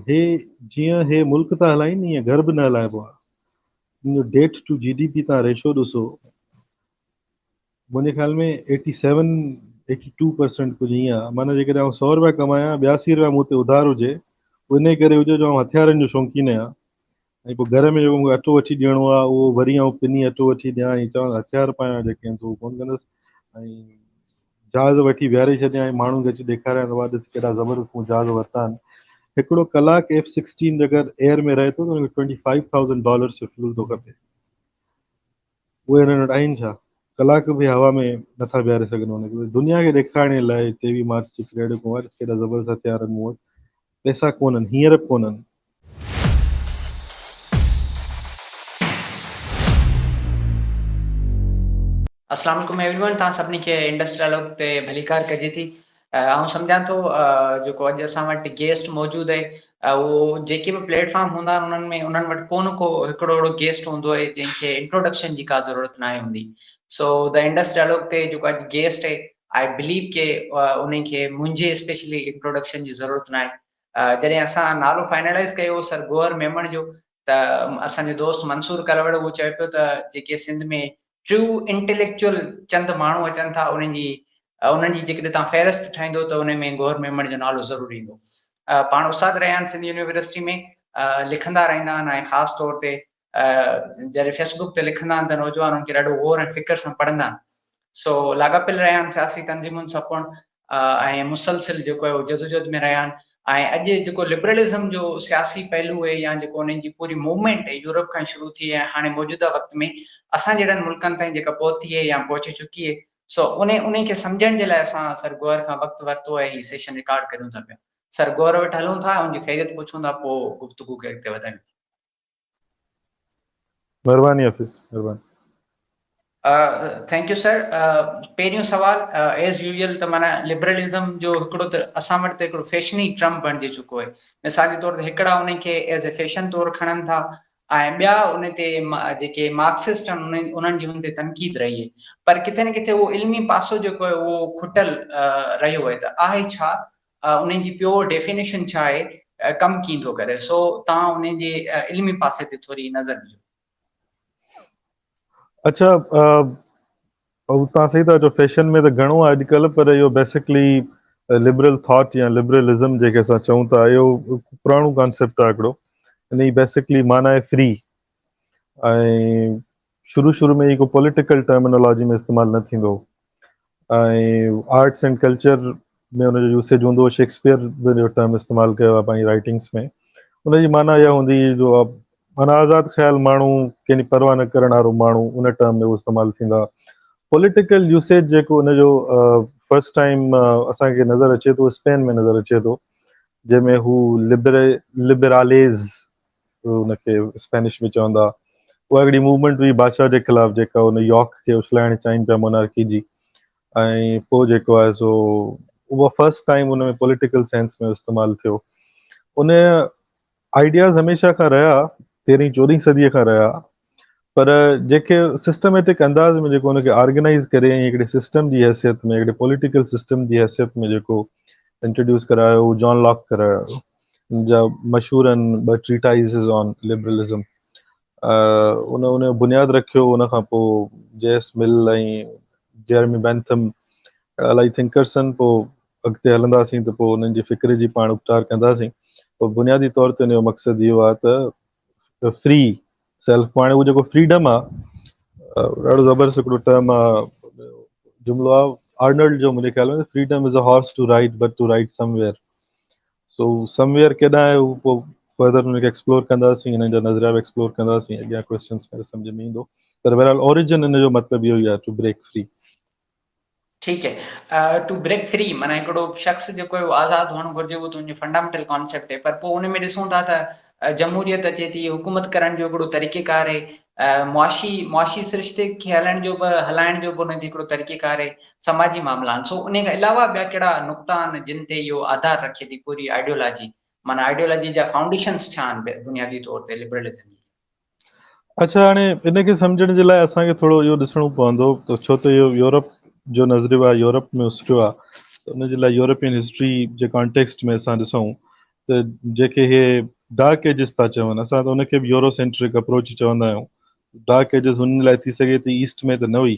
हे जीअं हे मुल्क था हलाइनि ईअं घर बि न हलाइबो आहे. डेट टू GDP तव्हां रेशो ॾिसो, मुंहिंजे ख़्याल में 82% कुझु ईअं आहे. माना जेकॾहिं आउं 100 रुपया कमायां, 82 रुपया मूं ते उधार हुजे, उन करे हुजे जो आउं हथियारनि जो शौक़ीन आहियां, ऐं पोइ घर में जेको मूंखे अटो वठी ॾियणो आहे उहो वरी आउं पिनी अटो वठी ॾियां ऐं चवां हथियार पायां जेके आहिनि, उहो कोन कंदुसि. ऐं जहाज़ वठी बीहारे छॾियां ऐं माण्हुनि खे अची ॾेखारियां त ॾिस केॾा ज़बरदस्त मूं जहाज़ वरिता आहिनि. हिकिड़ो कलाकु F-16 अगरि एयर में रहे थो त हुनखे $25,000 जो फ्यूल थो खपे. उहे हिननि वटि आहिनि छा? कलाक बि हवा में नथा बीहारे सघनि हुनखे. दुनिया खे ॾेखारण लाइ 23 मार्च जी परेड खां वरी केॾा ज़बरदस्त हथियार आहिनि मूं वटि. पैसा कोन्हनि, हींअर बि कोन्हनि. अस्सलाम वालेकुम एवरीवन, तव्हां सभिनी खे इंडस डायलॉग ते भलीकार कजे थी. आउं सम्झां थो जेको अॼु असां वटि गेस्ट मौजूदु आहे, उहो जेके बि प्लेटफॉर्म हूंदा आहिनि उन्हनि वटि को हिकिड़ो अहिड़ो गेस्ट हूंदो आहे जंहिंखे इंट्रोडक्शन जी का ज़रूरत न हूंदी. सो द इंडस डायलॉग ते जेको अॼु गेस्ट आहे, आई बिलीव के उनखे मुंहिंजे स्पेशली इंट्रोडक्शन जी ज़रूरत न आहे. जॾहिं असां नालो फाइनलाइज़ कयो सर गोहर मेमन जो, त असांजो दोस्त मंसूर कलवड़ उहो चए पियो त जेके सिंध में ट्रू इंटेलेक्चुअल चंद माण्हू अचनि था, उन्हनि जी जेकॾहिं तव्हां फ़हिरिस्त ठाहींदो त उन में गोहर मेमन जो नालो ज़रूरु ईंदो. पाण उस्ताद रहिया आहिनि सिंधी यूनिवर्सिटी में, लिखंदा रहंदा आहिनि ऐं ख़ासि तौर ते जॾहिं फेसबुक ते लिखंदा आहिनि त नौजवान उनखे ॾाढो गौर ऐं फ़िक्र सां पढ़ंदा आहिनि. सो लाॻापियल रहिया आहिनि सियासी तंज़ीमुनि सां पिणु, ऐं मुसलसिल जेको आहे जदोजहद में रहिया आहिनि. ऐं अॼु जेको लिबरलिज़म जो सियासी पहलू आहे या जेको उन्हनि जी पूरी मूवमेंट आहे, यूरोप खां शुरू थी ऐं हाणे मौजूदा वक़्त में असां जहिड़नि मुल्कनि ताईं जेका पहुती आहे या पहुची चुकी आहे, सो उन खे सम्झण जे लाइ असां सर गोहर खां वक़्तु वरितो आहे, हीउ सेशन रिकॉर्ड करूं था पिया. सर गोहर वटि हलूं था, उनजी ख़ैरियत पुछूं था, पोइ गुफ़्तगू खे अॻिते वधायूं. महिरबानी हफ़ीज़, महिरबानी. Thank U sir. पहिरियों सवाल एज़ यूजुअल त माना लिबरलिज़म जो हिकिड़ो त असां वटि त हिकिड़ो फैशनी टर्म बणिजी चुको आहे. मिसाल जे तौर ते हिकिड़ा उनखे एज़ ए फैशन तौरु खणनि था ऐं ॿिया उन ते जेके मार्क्सिस्ट आहिनि उन्हनि जी हुन ते तनक़ीद रही आहे, पर किथे न किथे उहो इल्मी पासो जेको आहे उहो खुटल रहियो आहे. त आहे छा उन जी प्योर डेफिनेशन छा आहे, कमु कीअं थो करे? सो तव्हां उन जे इल्मी पासे ते थोरी नज़र ॾिजो. अच्छा, तव्हां सही था चओ, फैशन में त घणो आहे अॼुकल्ह, पर इहो बेसिकली लिबरल थॉट या लिबरलिज़म जेके असां चऊं था, इहो पुराणो कॉन्सेप्ट आहे हिकिड़ो. इन जी बेसिकली माना आहे फ्री, ऐं शुरू में ही को पॉलिटिकल टर्मिनोलॉजी में इस्तेमालु न थींदो. ऐं आर्ट्स एंड कल्चर में हुनजो यूसेज हूंदो हो. शेक्सपियर जो टर्म इस्तेमालु कयो आहे पंहिंजी राइटिंग्स में. उनजी माना इहा हूंदी जो माना आज़ादु ख़्यालु माण्हू, कंहिंजी परवाह न करण वारो माण्हू, उन टर्म में उहो इस्तेमालु थींदा. पॉलिटिकल यूसेज जेको उनजो फर्स्ट टाइम असांखे नज़र अचे थो, स्पेन में नज़र अचे थो, जंहिंमें हू लिबरालेज़ उनखे स्पेनिश में चवंदा. उहा हिकिड़ी मूवमेंट हुई बादशाह जे ख़िलाफ़ु, जेका उन यॉर्क खे उछलाइण चाहिनि पिया मोनार्की जी. ऐं पोइ जेको आहे सो उहो फर्स्ट टाइम उन में पॉलिटिकल सेंस में इस्तेमालु थियो. उन आइडियाज़ हमेशह खां रहिया, 13वीं-14वीं सदीअ खां रहिया, पर जेके सिस्टमेटिक अंदाज़ में जेको उनखे ऑर्गेनाइज़ करे ऐं हिकिड़े सिस्टम जी हैसियत में, हिकिड़े पॉलिटिकल सिस्टम जी हैसियत में जेको इंट्रोड्यूस करायो, हू जॉन लॉक करायो. जा मशहूरु आहिनि 2 ट्रीटाइज़िस ऑन लिबरलिज़म. उन बुनियादु रखियो. उन खां पोइ जेस मिल ऐं जेरमी बेंथम इलाही थिंकर्स आहिनि. पोइ अॻिते हलंदासीं त पोइ उन्हनि जी फ़िक्र जी पाण उपचार कंदासीं. पोइ बुनियादी तौर ते उनजो मक़सदु इहो आहे त फ्री सेल्फ, पाण उहो जेको फ्रीडम आहे, ॾाढो ज़बरदस्त हिकिड़ो टर्म आहे, जुमिलो आहे आर्नल्ड जो मुंहिंजे ख़्याल में, freedom is a horse to ride but to ride somewhere. So somewhere केॾांहुं आहे उहो पोइ फर्दर उनखे एक्सप्लोर कंदासीं, हिननि जा नज़रिया बि एक्सप्लोर कंदासीं. अॻियां क्वेश्चन्स में सम्झ में ईंदो, पर बहरहाल ओरिजिन हिन जो मतिलबु इहो ई आहे, टू ब्रेक फ्री. ठीकु है. टू ब्रेक फ्री माना हिकिड़ो शख़्स जेको आहे आज़ादु हुअणु घुरिजे, उहो त उनजो फंडामेंटल कॉन्सेप्ट आहे. पर पोइ उन में ॾिसूं था त जमहूरियत अचे थी, हुकूमत करण जो हिकिड़ो तरीक़ेकार आहे, मुआशी सिरिश्ते खे हलाइण जो बि उन ते हिकिड़ो तरीक़ेकार आहे, समाजी मामला आहिनि. सो उन खां अलावा ॿिया कहिड़ा नुक़्ता आहिनि जिन ते इहो आधार रखे थी पूरी आइडियोलॉजी, माना आइडियोलॉजी जा फाउंडेशन्स छा आहिनि बुनियादी तौर ते लिबरलिज़म? अच्छा, हाणे इनखे सम्झण जे लाइ असांखे थोरो इहो ॾिसणो पवंदो, त छो त इहो यूरोप जो नज़रियो आहे, यूरोप में उसिरियो आहे, त उनजे लाइ यूरोपियन हिस्ट्री जे कॉन्टेक्स्ट में असां ॾिसूं त जेके इहे डार्क एजिस था चवनि, असां त उनखे बि यूरोसेंट्रिक अप्रोच चवंदा आहियूं। डार्क एजिस हुन लाइ थी सघे थी ईस्ट में त न हुई,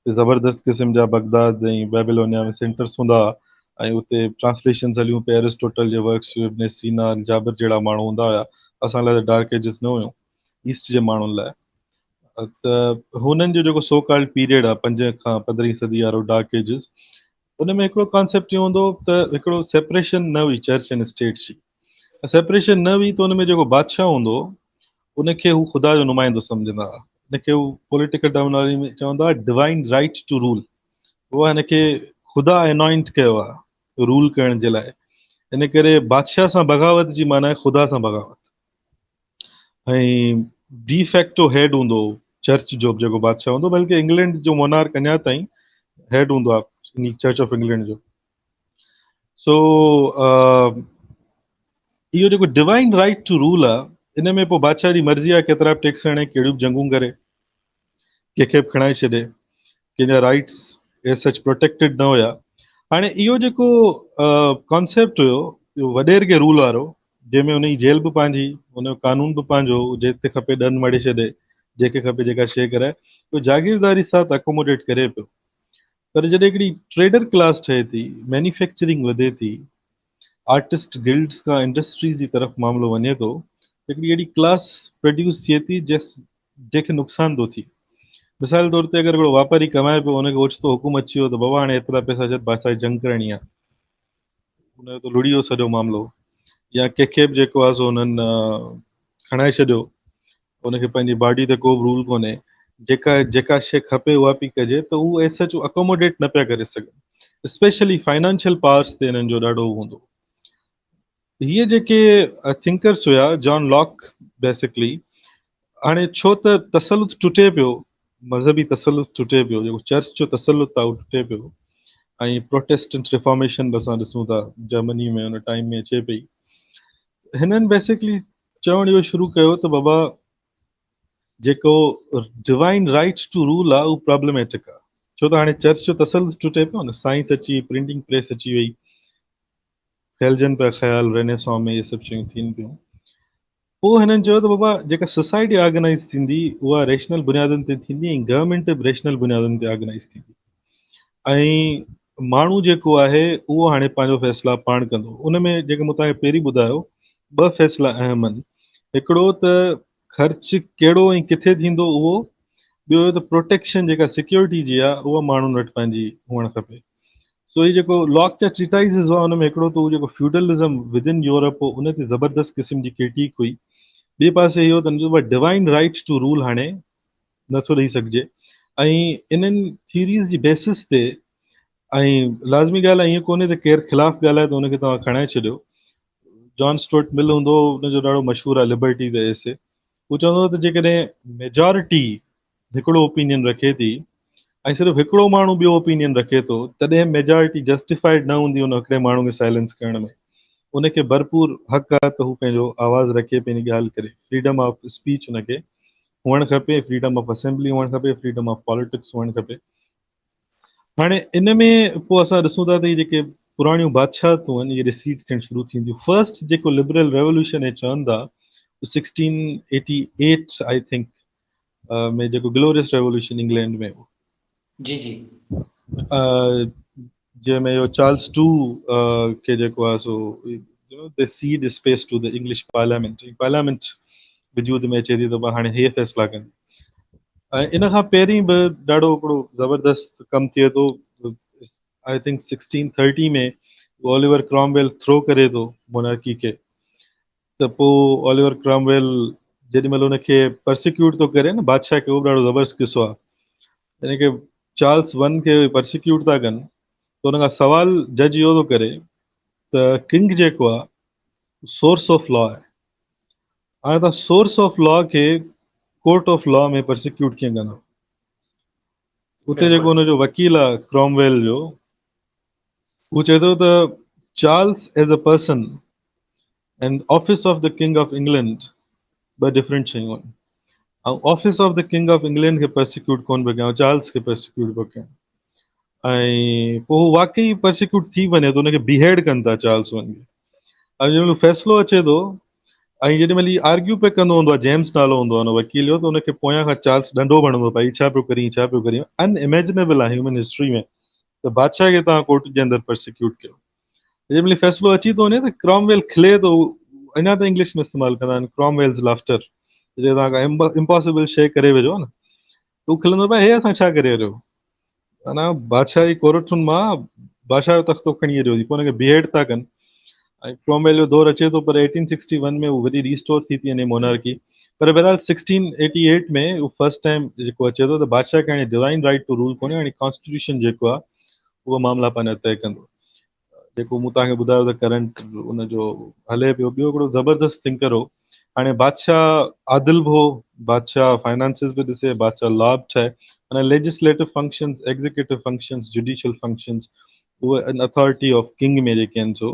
ज़बरदस्त क़िस्म जा बगदाद ऐं बेबीलोनिया में सेंटर्स हूंदा हुआ, ऐं उते ट्रांसलेशन्स हलियूं पिया एरिस्टोटल जे वर्क्स, इब्न सीना, जाबिर जहिड़ा माण्हू हूंदा हुया। असां लाइ त डार्क एजिस न हुयूं, ईस्ट जे माण्हुनि लाइ। त हुननि जो जेको सो कॉल्ड पीरियड आहे 5 खां 15वीं सदी वारो डार्क एजिस, उन में हिकिड़ो कॉन्सेप्ट इहो हूंदो त हिकिड़ो सेपरेशन न हुई चर्च एंड स्टेट जी। सेपरेशन न हुई त उन में जेको बादशाह हूंदो उनखे हू ख़ुदा जो नुमाइंदो सम्झंदा हुआ। हिनखे हू पॉलिटिकल टर्मिनोलॉजी में चवंदा हुआ डिवाइन राइट टू रूल। उहा हिनखे ख़ुदा एनॉइंट कयो आहे रूल करण जे लाइ। इन करे बादशाह सां बग़ावत जी माना आहे ख़ुदा सां बग़ावत। ऐं डी फैक्टो हेड हूंदो चर्च जो जेको बादशाह हूंदो, बल्कि इंग्लैंड जो मोनार्क अञा ताईं हेड हूंदो आहे चर्च ऑफ इंग्लैंड जो। सो इहो जेको डिवाइन राइट टू रूल आहे, इन में पोइ बादशाह जी मर्ज़ी आहे केतिरा बि टैक्स हणे, कहिड़ियूं बि जंगूं करे, कंहिंखे बि खणाए छॾे, कंहिंजा राइट्स एज सच प्रोटेक्टेड न हुया। हाणे इहो जेको कॉन्सेप्ट हुयो इहो वॾेर खे रूल वारो, जंहिंमें उनजी जेल बि पंहिंजी, उनजो कानून बि पंहिंजो, जिते खपे ॾंड मड़े छॾे, जेके खपे जेका शइ कराए, उहो जागीरदारी सां अकोमोडेट करे पियो। पर जॾहिं हिकिड़ी ट्रेडर क्लास ठहे थी, मैन्युफैक्चरिंग वधे थी, आर्टिस्ट गिल्ड्स खां इंडस्ट्रीज़ जी तरफ़ मामिलो वञे थो, हिकिड़ी अहिड़ी क्लास प्रोड्यूस थिए थी जंहिंखे नुक़सान थो थिए। मिसाल तौर ते अगरि हिकिड़ो वापारी कमाए पियो, हुनखे ओचितो हुकुम अची वियो त बाबा हाणे एतिरा पैसा जब असांखे जंग करणी आहे, हुनजो त लुड़ी वियो सॼो मामिलो। या कंहिंखे बि जेको आहे सो हुननि खणाए छॾियो, हुनखे पंहिंजी बॉडी ते को बि रूल कोन्हे, जेका शइ खपे उहा पई कजे, त उहो एज सच अकोमोडेट न पिया करे सघनि। स्पेशली फाइनेंशियल पावर्स ते हिननि जो ॾाढो हूंदो। हीअ जेके थिंकर्स हुया, जॉन लॉक बेसिकली, हाणे छो त तसलुत टुटे पियो, मज़हबी तसलुत टुटे पियो, जेको चर्च जो तसलुत आहे उहो टुटे पियो, ऐं प्रोटेस्टेंट रिफॉर्मेशन बि असां ॾिसूं था जर्मनी में हुन टाइम में अचे पई। हिननि बेसिकली चवणु इहो शुरू कयो त बाबा जेको डिवाइन राइट्स टू रूल आहे उहो प्रॉब्लमेटिक आहे। छो त हाणे चर्च जो तसलुत टुटे पियो न, साइंस अची, प्रिंटिंग प्रेस अची वई, फैलजनि पिया ख़्याल, रेनेसां में इहे सभु शयूं थियनि पियूं। पोइ हिननि चयो त बाबा जेका सोसाइटी ऑर्गेनाइज़ थींदी उहा रेशनल बुनियादुनि ते थींदी, ऐं गवर्नमेंट बि रेशनल बुनियादुनि ते ऑर्गेनाइज़ थींदी, ऐं माण्हू जेको आहे उहो हाणे पंहिंजो फ़ैसिला पाण कंदो। उन में जेके मूं तव्हांखे पहिरीं ॿुधायो, ॿ फ़ैसिला अहम आहिनि। हिकिड़ो त ख़र्च कहिड़ो ऐं किथे थींदो उहो, ॿियो त प्रोटेक्शन जेका सिक्योरिटी जी आहे उहा माण्हुनि वटि पंहिंजी हुअणु खपे। सो ही जेको लॉक जा ट्रीटाइज़िस हुआ, हुन में हिकिड़ो त उहो जेको फ्यूडलिज़म विद इन यूरोप हो, उन ते ज़बरदस्त क़िस्म जी क्रिटिक हुई। ॿिए पासे इहो त हुनजो डिवाइन राइट्स टू रूल हाणे नथो ॾेई सघिजे, ऐं इन्हनि थीरीज़ जी बेसिस ते, ऐं लाज़मी ॻाल्हि आहे ईअं कोन्हे त केरु ख़िलाफ़ु ॻाल्हाए त हुनखे तव्हां खणाए छॾियो। जॉन स्टुअर्ट मिल हूंदो, हुनजो ॾाढो मशहूरु आहे लिबर्टी द एसे। हू चवंदो त जेकॾहिं मेजॉरिटी हिकिड़ो ओपिनियन रखे थी ऐं सिर्फ़ु हिकिड़ो माण्हू ॿियो ओपिनियन रखे थो, तॾहिं मेजॉरिटी जस्टिफाइड न हूंदी हुन हिकिड़े माण्हू खे साइलेंस करण में। उनखे भरपूर हक़ आहे त हू पंहिंजो आवाज़ु रखे, पंहिंजी ॻाल्हि करे। फ्रीडम ऑफ स्पीच हुनखे हुअणु खपे, फ्रीडम ऑफ असेंबली हुअणु खपे, फ्रीडम ऑफ पॉलिटिक्स हुअणु खपे। हाणे इन में पोइ असां ॾिसूं था त इहे जेके पुराणियूं बादशाहतूं आहिनि, इहे रिसीट थियणु शुरू थींदियूं। फर्स्ट जेको लिबरल रेवोल्यूशन हे चवनि था 1688 आई थिंक में, जेको ग्लोरियस रेवोल्यूशन इंग्लैंड में हो, जी जी, जंहिंमें इहो चार्ल्स टू खे जेको आहे सो the seed space to the English parliament वजूद में अचे थी, त हाणे हे फ़ैसिला कनि। ऐं इन खां पहिरीं बि ॾाढो हिकिड़ो ज़बरदस्त कमु थिए थो। आई थिंक 1630 में ओलिवर क्रॉमवेल थ्रो करे थो मोनार्की खे, त पोइ ओलिवर क्रॉमवेल जेॾी महिल हुनखे परसिक्यूट थो करे न बादशाह खे, उहो बि ॾाढो ज़बरदस्त किस्सो आहे। यानी कि चार्ल्स वन खे परसिक्यूट था कनि, त हुन खां सवाल जज इहो थो करे त किंग जेको आहे सोर्स ऑफ लॉ आहे। हाणे तव्हां सोर्स ऑफ लॉ खे कोर्ट ऑफ लॉ में परसिक्यूट कीअं कंदो? उते जेको बिल्कुलु हुनजो वकील आहे क्रॉमवेल जो, हू चए थो त Charles as a person and office of the king of England ॿ डिफरेंट शयूं आहिनि। ऐं office of the king of England खे परसिक्यूट कोन पियो कयां, चार्ल्स खे परसिक्यूट पियो कयां। ऐं पोइ हू वाकई परसिक्यूट थी वञे त हुनखे बिहेड कनि था चार्ल्स वन खे। ऐं जेमहिल फ़ैसिलो अचे थो ऐं जेॾीमहिल ही आर्ग्यू पे कंदो हूंदो आहे, जेम्स नालो हूंदो आहे हुन वकील जो, त हुनखे पोयां खां चार्ल्स डंडो भणंदो आहे, छा पियो करीं छा पियो करीं। अनइमेजिनेबल आहे ह्यूमन हिस्ट्री में त बादशाह खे तव्हां कोर्ट जे अंदरि प्रोसिक्यूट कयो। जेमहिल फ़ैसिलो अची थो वञे त क्रॉमवेल खिले थो, अञा त इंग्लिश में इस्तेमालु कंदा आहिनि क्रॉमवेल्स लाफ्टर, जे तव्हां इम्पॉसिबल शइ करे वेझो न, त हू खिलंदो पिया, हे असां छा करे रहियो, माना बादशाह जी कोरठुनि मां बादशाह जो तख़्तो खणी अचियो थी, पोइ हुनखे बीहेड था कनि। ऐं क्रॉमवेल जो दौरु अचे थो, पर 1861 में उहो वरी रिस्टोर थी वञे मोनार्की। पर बहरहाल 1688 में उहो फर्स्ट टाइम जेको अचे थो त बादशाह खे हाणे डिवाइन राइट टू रूल कोन्हे, हाणे कॉन्स्टिट्यूशन जेको आहे उहो मामला पंहिंजा तय कंदो। जेको मूं तव्हांखे ॿुधायो त करंट उनजो हले पियो। ॿियो हिकिड़ो ज़बरदस्त थिंकर हो, हाणे बादशाह आदिल बि हो, बादशाह फाइनेंसिस बि ॾिसे, बादशाह लॉ बि ठाहे, माना legislative functions, executive functions, judicial functions, उहे एन अथॉरिटी ऑफ किंग में जेके आहिनि सो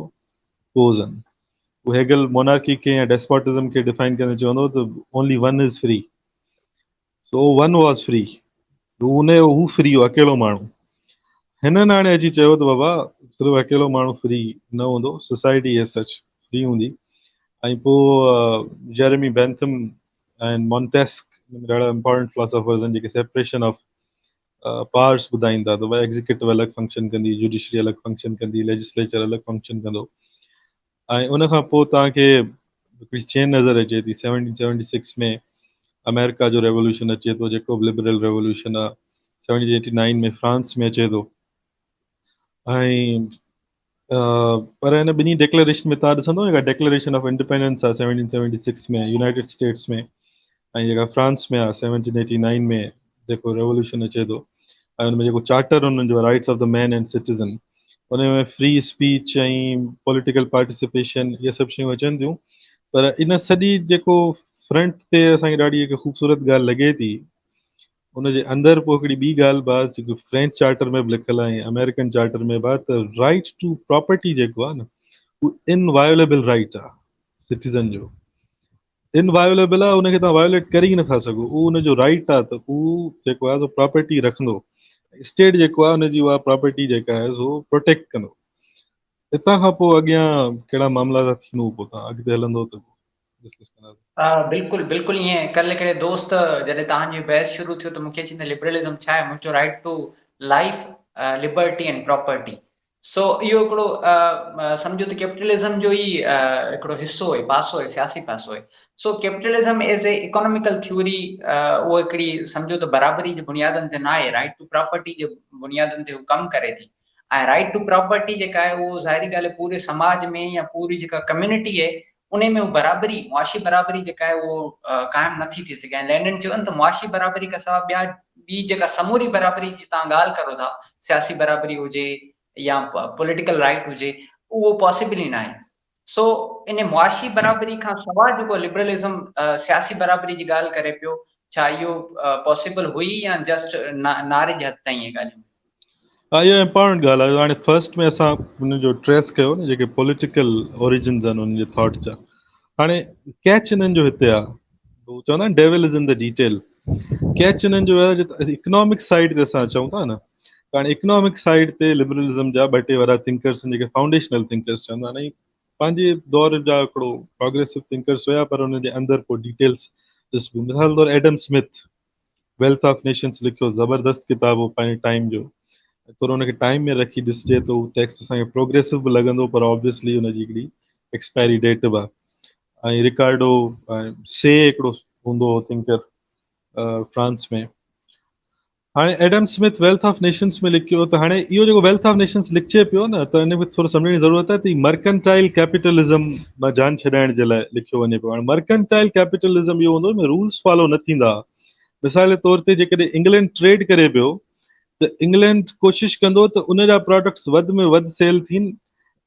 पोज़ आहिनि। उहे हेगल मोनार्की खे या डेस्पोटिज़म खे डिफाइन करे चवंदो त only one is free, so one was free, हू फ्री हो, अकेलो माण्हू। हिननि हाणे अची चयो त बाबा सिर्फ़ु अकेलो माण्हू फ्री न हूंदो, सोसाइटी एज़ सच फ्री हूंदी। ऐं पोइ जेरेमी बेंथम ऐं मॉन्टेस्क ॾाढा इम्पोर्टेंट फिलोसोफर्स आहिनि जेके सेपरेशन ऑफ पावर्स ॿुधाईंदा, त भई एग्जीक्यूटिव अलॻि फंक्शन कंदी, जुडिशरी अलॻि फंक्शन कंदी, लेजिस्लेचर अलॻि फंक्शन कंदो। ऐं उनखां पोइ तव्हांखे हिकिड़ी चेन नज़र अचे थी 1776 में अमेरिका जो रेवोल्यूशन अचे थो, जेको बि लिबरल रेवोल्यूशन आहे। 1789 में फ्रांस में अचे थो। ऐं पर हिन ॿिन्ही डिक्लेरेशन में तव्हां ॾिसंदो जेका डिक्लेरेशन ऑफ इंडिपेंडेंस आहे 1776 में यूनाइटेड स्टेट्स में, ऐं जेका फ्रांस में आहे 1789 में जेको रेवोल्यूशन अचे थो, ऐं हुन में जेको चार्टर हुननि जो rights of the man and citizen, हुन में फ्री स्पीच ऐं पॉलिटिकल पार्टिसिपेशन इहे सभु शयूं अचनि थियूं। पर इन सॼी जेको फ्रंट ते असांखे ॾाढी हिकु ख़ूबसूरत ॻाल्हि लॻे थी, हुनजे अंदरि पोइ हिकिड़ी ॿी ॻाल्हि बि आहे जेको फ्रेंच चार्टर में बि लिखियलु आहे ऐं अमेरिकन चार्टर में बि आहे, त राइट टू प्रॉपर्टी जेको आहे न, उहो इनवायोलेबल राइट आहे सिटीज़न जो, इनवायोलेबल आहे, उनखे तव्हां वायोलेट करे ई नथा सघो, उहो उनजो राइट आहे, त उहो जेको आहे सो प्रॉपर्टी रखंदो, स्टेट जेको आहे उनजी उहा प्रॉपर्टी जेका आहे सो प्रोटेक्ट कंदो। हितां खां पोइ अॻियां कहिड़ा मामला था थियनि, पोइ तव्हां अॻिते हलंदो त डिस्कस कंदासीं। बिल्कुलु बिल्कुलु ईअं कल्ह हिकिड़े दोस्त जॾहिं तव्हांजी बहस शुरू थियो त मूंखे चईंदा लिबरलिज़म छा आहे, मुंहिंजो right to life, liberty and property. So इहो हिकिड़ो सम्झो त कैपिटलिज़म जो ई हिकिड़ो हिसो आहे, पासो आहे, सियासी पासो आहे। So capitalism as a economical theory उहो हिकिड़ी सम्झो त बराबरी जे बुनियादनि ते न आहे, राइट टू प्रॉपर्टी जे बुनियादनि ते उहो कमु करे थी। ऐं राइट टू प्रॉपर्टी जेका आहे उहो ज़ाहिरी ॻाल्हि आहे पूरे समाज में या पूरी जेका कम्युनिटी आहे उन में उहो बराबरी, मुआशी बराबरी जेका आहे उहो क़ाइमु नथी थी सघे। ऐं लैंडन चयो त मुआशी बराबरी खां सवाइ ॿी जेका समूरी बराबरी जी तव्हां ॻाल्हि करो था, सियासी बराबरी हुजे या पॉलिटिकल राइट हुजे, उहो पॉसिबल ई न आहे। सो इन मुआशी बराबरी खां सवाइ जेको लिबरलिज़म सियासी बराबरी जी ॻाल्हि करे पियो, छा इहो पॉसिबल हुई या जस्ट नारे जे हद ताईं इहे ॻाल्हियूं? हा, इहा इम्पोर्टेंट ॻाल्हि आहे। हाणे फर्स्ट में असां हुनजो ट्रेस कयो न, जेके पॉलिटिकल ओरिजिन्स आहिनि हुनजे थॉट जा। हाणे कैच हिननि जो हिते आहे, चवंदा आहिनि devil is in the detail. Catch हिननि जो आहे इकोनॉमिक साइड ते असां चऊं था न, हाणे इकोनॉमिक साइड ते लिबरलिज़म जा ॿ टे वारा थिंकर्स आहिनि जेके फाउंडेशनल थिंकर्स चवंदा आहिनि, ऐं पंहिंजे दौर जा हिकिड़ो प्रोग्रेसिव थिंकर्स हुया, पर हुनजे अंदरि पोइ डिटेल्स ॾिसबो। मिसाल तौरु Adam Smith wealth of Nations लिखियो, ज़बरदस्त किताब हो पंहिंजे टाइम जो, थोरो हुनखे टाइम में रखी ॾिसजे त उहो टेक्स्ट असांखे प्रोग्रेसिव बि लॻंदो, पर ऑब्वियसली हुनजी हिकिड़ी एक्सपायरी डेट बि आहे। ऐं रिकार्डो से हिकिड़ो हूंदो हो थिंकर फ्रांस में। हाणे Adam Smith wealth of Nations में लिखियो, त हाणे इहो जेको वेल्थ ऑफ नेशंस लिखिजे पियो न, त हिन में थोरो सम्झण जी ज़रूरत आहे त मर्केंटाइल कैपिटलिज़म मां जान छॾाइण जे लाइ लिखियो वञे पियो। हाणे मर्केंटाइल कैपिटलिज़म इहो हूंदो रूल्स फॉलो न थींदा। मिसाल जे तौर ते जेकॾहिं इंग्लैंड ट्रेड करे पियो, त इंग्लैंड कोशिशि कंदो त उन जा प्रोडक्ट्स वधि में वधि सेल थियनि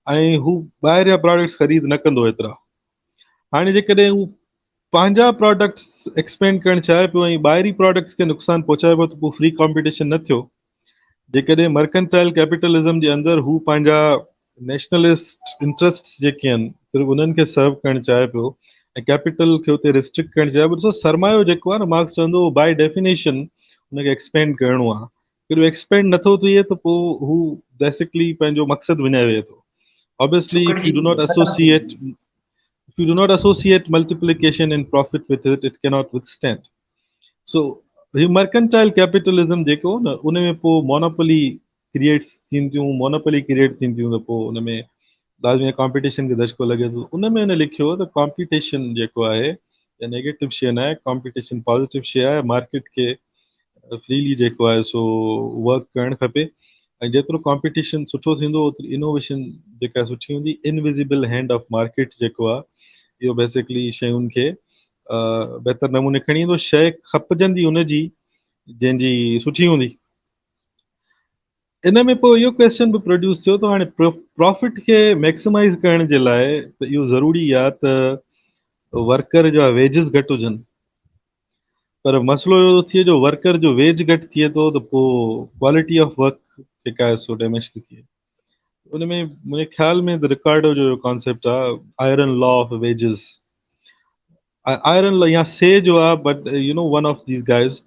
ऐं हू ॿाहिरि जा प्रोडक्ट्स ख़रीद न कंदो एतिरा। हाणे जेकॾहिं हू पंहिंजा प्रोडक्ट्स एक्सपेंड करणु चाहे पियो ऐं ॿाहिरी प्रोडक्ट्स खे नुक़सानु पहुचाए पियो, त पोइ फ्री कॉम्पिटिशन न थियो। जेकॾहिं मर्केंटाइल कैपिटलिज़म जे अंदरि हू पंहिंजा नेशनलिस्ट इंट्रस्ट जेके आहिनि सिर्फ़ु उन्हनि खे सर्व करणु चाहे पियो ऐं कैपिटल खे हुते रिस्ट्रिक्ट करणु चाहे पियो, ॾिसो सरमायो जेको आहे न, मार्क्स चवंदो बाय डेफिनेशन हुनखे एक्सपेंड करिणो आहे। एक्सपेंड नथो थिए त पोइ हू बेसिकली पंहिंजो मक़सदु विञाए वेहे थो। Obviously, चुकण if ji you do not ख़तम थी associate वेंदी। if you do not associate multiplication and profit with it, it cannot withstand. So ही mercantile capitalism जेको न उन में पोइ monopoly creates थींदियूं, monopoly create थींदियूं त पोइ उन में लाज़मी competition खे धचको लॻे थो। उन में हुन लिखियो त competition जेको आहे या नेगेटिव शइ न आहे, competition पॉज़िटिव शइ आहे, मार्केट खे फ्रीली जेको आहे सो वर्क करणु खपे ऐं जेतिरो कॉम्पिटिशन सुठो थींदो ओतिरी इनोवेशन जेका सुठी हूंदी। इनविजिबल हैंड ऑफ मार्केट जेको आहे इहो बेसिकली शयुनि खे बहितर नमूने खणी ईंदो। शइ खपजंदी हुनजी जंहिंजी सुठी हूंदी। इन में पोइ इहो क्वेश्चन बि प्रोड्यूस थियो त हाणे प्रॉफिट खे मैक्सिमाइज़ करण जे लाइ त इहो ज़रूरी आहे त वर्कर जा वेजिस घटि हुजनि, पर मसइलो इहो थो थिए जो वर्कर जो वेज घटि थिए थो त पोइ क्वालिटी ऑफ वर्क जेका आहे सो डैमेज थी थिए। उन में मुंहिंजे ख़्याल में द रिकार्डो जो कॉन्सेप्ट आहे iron law of wages. Iron law या से जो आहे but you know one of these guys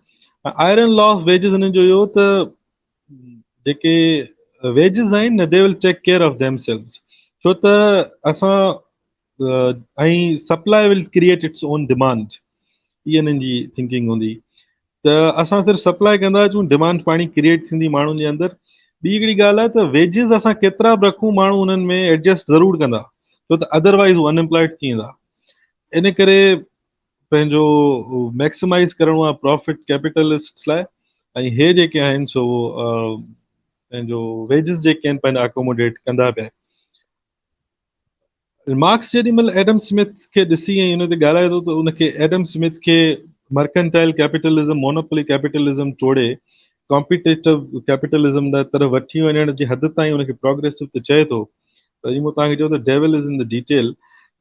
iron law of wages हिन जो इहो त जेके वेजिस आहिनि न they will take care of themselves, छो त असां ऐं supply will create its own demand. इहा हिननि जी थिंकिंग हूंदी त असां सिर्फ़ु सप्लाई कंदा अचूं, डिमांड पाणी क्रिएट थींदी माण्हुनि जे अंदरि। ॿी हिकिड़ी ॻाल्हि आहे त वेजिस असां केतिरा बि रखूं माण्हू उन्हनि में एडजस्ट ज़रूरु कंदा, छो त अदरवाइज़ हू अनएम्प्लॉयड थी वेंदा। इन करे पंहिंजो मैक्सिमाइज़ करिणो आहे प्रॉफिट कैपिटलिस्ट लाइ ऐं हे जेके आहिनि सो पंहिंजो वेजिस जेके आहिनि पंहिंजा अकोमोडेट कंदा पिया। मार्क्स जेॾी महिल एडम स्मिथ खे ॾिसी ऐं हुन ते ॻाल्हाए थो त उनखे एडम स्मिथ खे मर्केंटाइल कैपिटलिज्म मोनोपोली कैपिटलिज्म तोड़े कॉम्पिटेटिव कैपिटलिज्म जी तरफ़ वठी वञण जी हद ताईं उनखे प्रोग्रेसिव त चए थो, पर मूं तव्हांखे चयो त devil is in the detail.